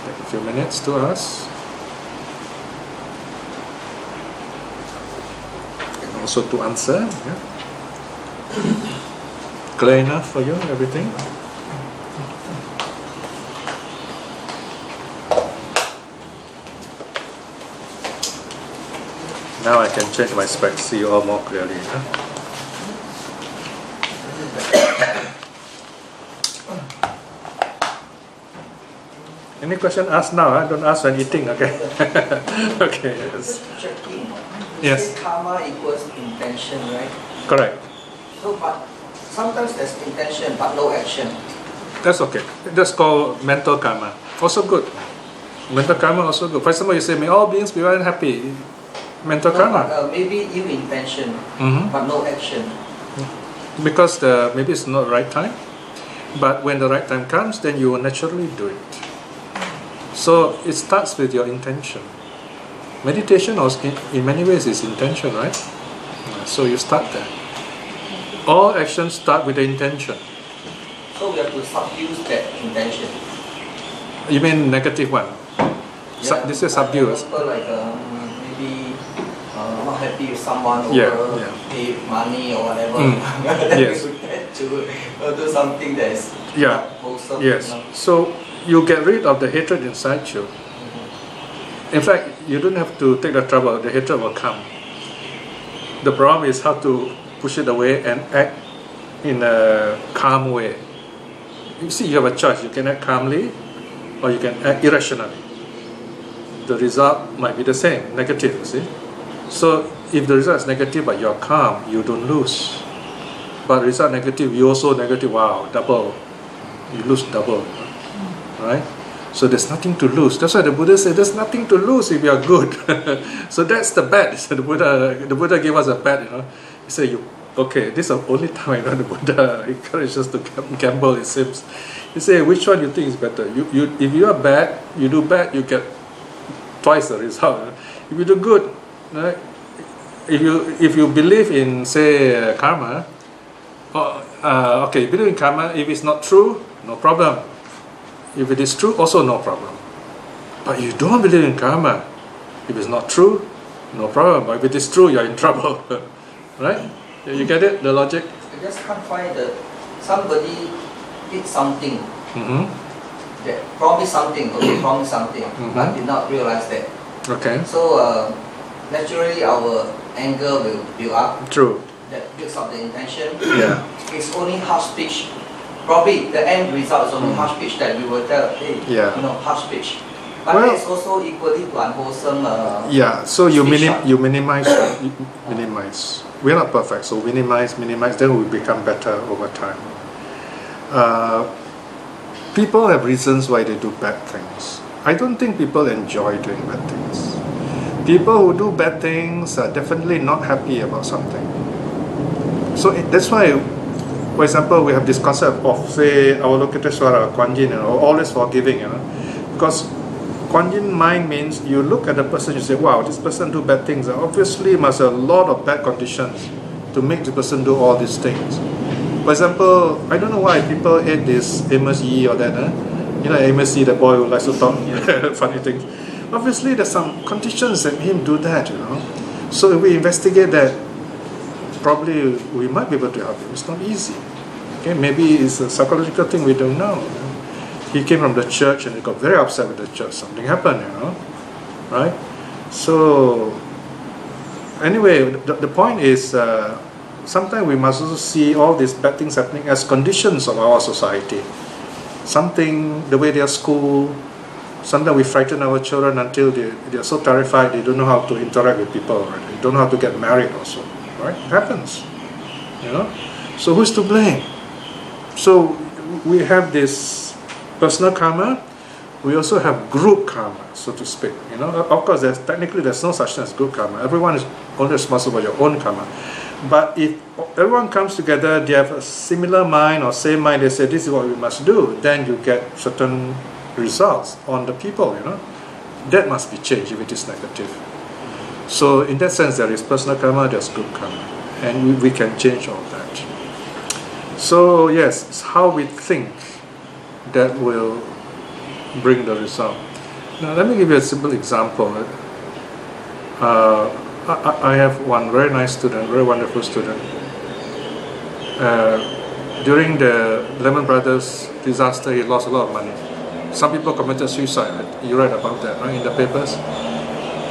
take a few minutes to ask. And also to answer. Yeah? Clear enough for you, everything? Now I can change my specs, see you all more clearly. Huh? Any question? Ask now. Huh? Don't ask when eating. Okay. Okay. Yes. Checking. Yes. Karma equals intention, right? Correct. So, but sometimes there's intention but no action. That's okay. That's called mental karma. Also good. Mental karma also good. For example, you say, may all beings be well and happy. Mental karma. But, maybe you intention but no action. Because maybe it's not the right time. But when the right time comes, then you will naturally do it. So it starts with your intention. Meditation also in many ways is intention, right? So you start there. All actions start with the intention. So we have to subdue that intention. You mean negative one? Yeah, This is subdue. Like maybe not happy with someone over pay money or whatever. Then Yes. we tend to do something that is not wholesome. Yes. You know? So you get rid of the hatred inside you. In fact, you don't have to take the trouble. The hatred will come. The problem is how to push it away and act in a calm way. You see, you have a choice. You can act calmly or you can act irrationally. The result might be the same, negative, you see. So if the result is negative but you're calm, you don't lose. But result negative, you also negative, wow, double. You lose double. Right? So there's nothing to lose. That's why the Buddha said there's nothing to lose if you are good. So that's the bet. So the Buddha gave us a bet, you know. He said, okay, this is the only time the Buddha encourages us to gamble, it seems. He said, which one you think is better? If you are bad, you do bad, you get twice the result. If you do good, right? If you believe in, say, karma, okay, you believe in karma, if it's not true, no problem. If it is true, also no problem. But you don't believe in karma. If it's not true, no problem. But if it is true, you're in trouble. Right? You get it? The logic? I just can't find somebody did something that promised something, but did not realize that. Okay. So naturally our anger will build up. True. That builds up the intention. Yeah. It's only half speech. Probably the end result is only half speech that we will tell, hey, half speech. But it's also equally to unwholesome. So you speech. you minimize. We're not perfect, so minimize, then we become better over time. People have reasons why they do bad things. I don't think people enjoy doing bad things. People who do bad things are definitely not happy about something. So that's why, for example, we have this concept of, say, Avalokiteshvara, Kuan Yin, always forgiving, because Kuan Yin mind means you look at the person, you say, wow, this person do bad things. Obviously, must have a lot of bad conditions to make the person do all these things. For example, I don't know why people hate this Amos Yee or that. You know, Amos Yee, the boy who likes to talk funny things. Obviously, there's some conditions that made him do that, So if we investigate that, probably we might be able to help him. It's not easy. Okay, maybe it's a psychological thing we don't know. He came from the church and he got very upset with the church. Something happened, right? So anyway, the point is sometimes we must also see all these bad things happening as conditions of our society. Something, the way they are schooled. Sometimes we frighten our children until they are so terrified they don't know how to interact with people. Right? They don't know how to get married also. Right? It happens. So who's to blame? So we have this personal karma. We also have group karma, so to speak. Of course, there's no such thing as group karma. Everyone is only responsible for your own karma. But if everyone comes together, they have a similar mind or same mind, they say this is what we must do, then you get certain results on the people. That must be changed if it is negative. So in that sense, there is personal karma, there's group karma, and we can change all that. So yes, it's how we think that will bring the result. Now let me give you a simple example. I have one very nice student, very wonderful student. During the Lehman Brothers disaster, he lost a lot of money. Some people committed suicide. You read about that, right, in the papers.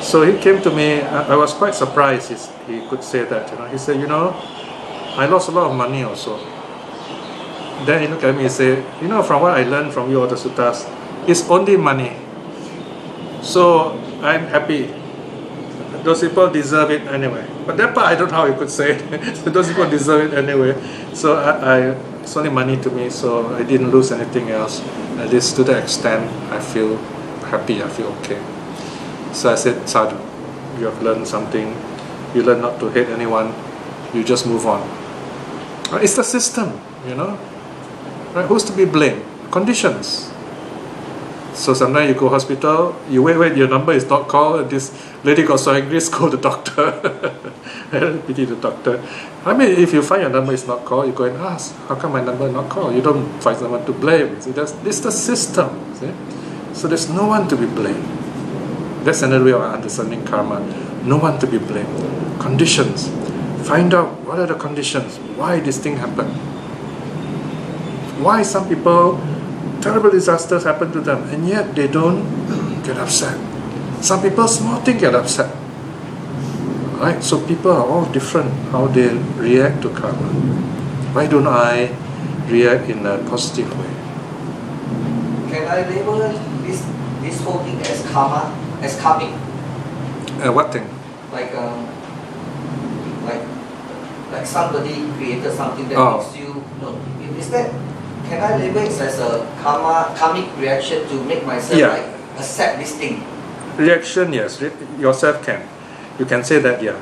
So he came to me. I was quite surprised he could say that. He said, I lost a lot of money also. Then he looked at me and said, from what I learned from you all the suttas, it's only money. So I'm happy. Those people deserve it anyway. But that part I don't know how he could say it. So those people deserve it anyway. So it's only money to me, so I didn't lose anything else. At least to that extent, I feel happy, I feel okay. So I said, Sadhu, you have learned something. You learn not to hate anyone. You just move on. It's the system, Right? Who's to be blamed? Conditions. So sometimes you go hospital, you wait, your number is not called. This lady got so angry, scold the doctor. Pity the doctor. I mean, if you find your number is not called, you go and ask, how come my number not called? You don't find someone to blame. See, this is the system. See? So there's no one to be blamed. That's another way of understanding karma. No one to be blamed. Conditions. Find out what are the conditions. Why this thing happened. Why some people, terrible disasters happen to them, and yet they don't get upset. Some people, small thing, get upset. Right? So people are all different how they react to karma. Why don't I react in a positive way? Can I label this whole thing as karma, as karmic? What thing? Like somebody created something that makes you. No, is that? Can I label it as a karmic reaction to make myself accept this thing? Reaction, yes. Yourself can. You can say that, yeah.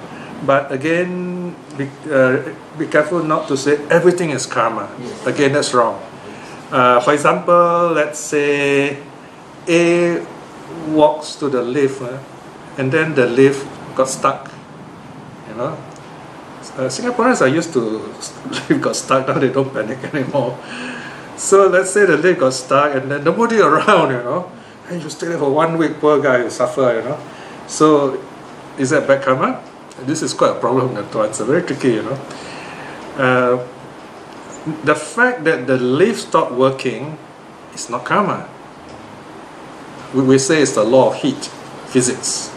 But again, be careful not to say everything is karma. Yes. Again, that's wrong. For example, let's say A walks to the lift, and then the lift got stuck. Singaporeans are used to lift got stuck. Now they don't panic anymore. So let's say the lift got stuck and then nobody around, and you stay there for 1 week, poor guy, you suffer, So is that bad karma? This is quite a problem, it's very tricky, The fact that the lift stopped working is not karma. We say it's the law of heat, physics.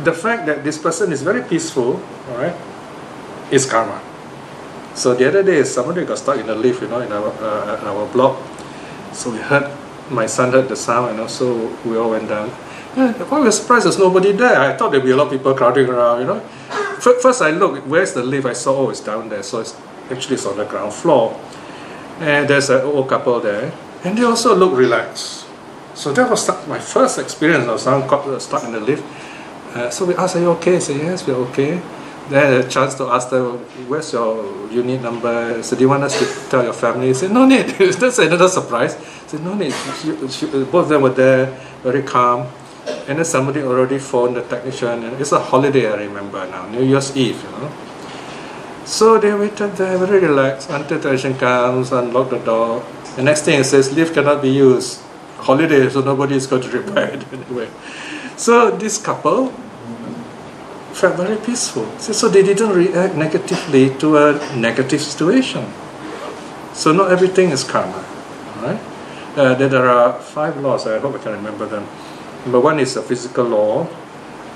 The fact that this person is very peaceful, is karma. So the other day, somebody got stuck in a lift, in our block. So my son heard the sound, so we all went down. I was surprised there's nobody there. I thought there'd be a lot of people crowding around, First I looked, where's the lift? I saw, it's down there. So it's on the ground floor. And there's an old couple there. And they also look relaxed. So that was my first experience of someone stuck in the lift. So we asked, are you okay? I said, yes, we're okay. Then a chance to ask them, where's your unit number? So do you want us to tell your family? He said, no need. That's another surprise. I said, no need. Both of them were there, very calm. And then somebody already phoned the technician. And it's a holiday, I remember now, New Year's Eve, So they waited there, very relaxed, until the technician comes, unlocked the door. The next thing it says, lift cannot be used. Holiday, so nobody is going to repair it anyway. So this couple, felt very peaceful. So they didn't react negatively to a negative situation. So not everything is karma. Right? There are 5 laws. I hope I can remember them. Number 1 is a physical law.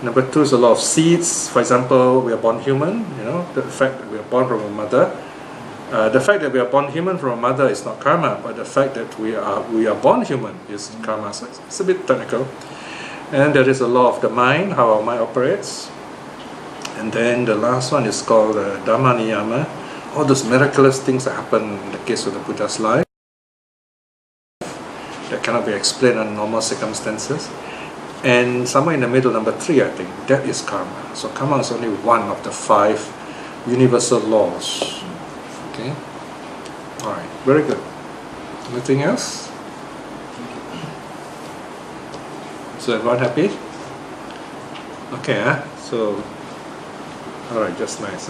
Number 2 is a law of seeds. For example, we are born human. The fact that we are born from a mother. The fact that we are born human from a mother is not karma, but the fact that we are born human is karma. So it's a bit technical. And there is a law of the mind, how our mind operates. And then the last one is called Dhamma Niyama. All those miraculous things that happen in the case of the Buddha's life that cannot be explained under normal circumstances. And somewhere in the middle, number 3, I think, that is karma. So karma is only one of the 5 universal laws. Okay? Alright, very good. Anything else? So everyone happy? Okay, so alright, just nice,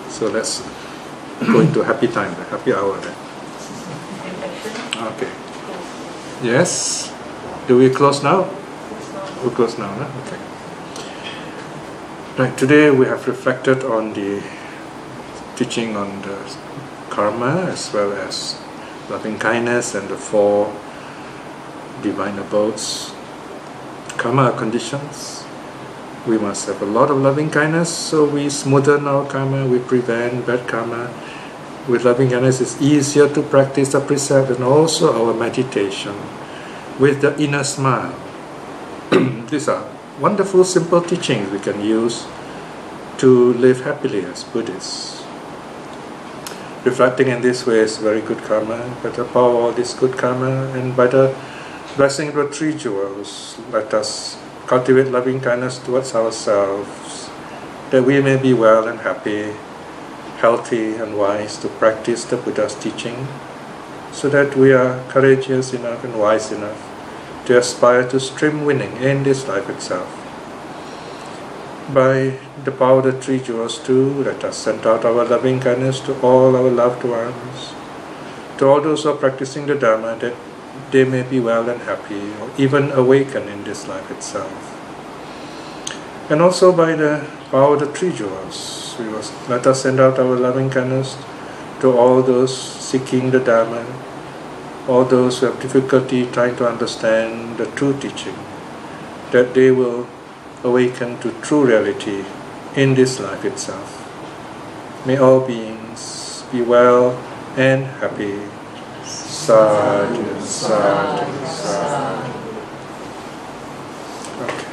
So let's go into happy time, the happy hour then. Okay. Yes? Do we close now? We close now, okay. Right, today we have reflected on the teaching on the karma as well as loving kindness and the 4 divine abodes. Karma are conditions. We must have a lot of loving kindness, so we smoothen our karma, we prevent bad karma. With loving kindness, it's easier to practice the precept and also our meditation with the inner smile. These are wonderful, simple teachings we can use to live happily as Buddhists. Reflecting in this way is very good karma. By the power of all this good karma and by the blessing of the 3 jewels, let us cultivate loving kindness towards ourselves, that we may be well and happy, healthy and wise to practice the Buddha's teaching, so that we are courageous enough and wise enough to aspire to stream winning in this life itself. By the power of the 3 jewels too, let us send out our loving kindness to all our loved ones, to all those who are practicing the Dharma, that they may be well and happy, or even awaken in this life itself. And also by the power of the 3 jewels, let us send out our loving kindness to all those seeking the Dharma, all those who have difficulty trying to understand the true teaching, that they will awaken to true reality in this life itself. May all beings be well and happy. Sadhu, sadhu, sadhu. Okay.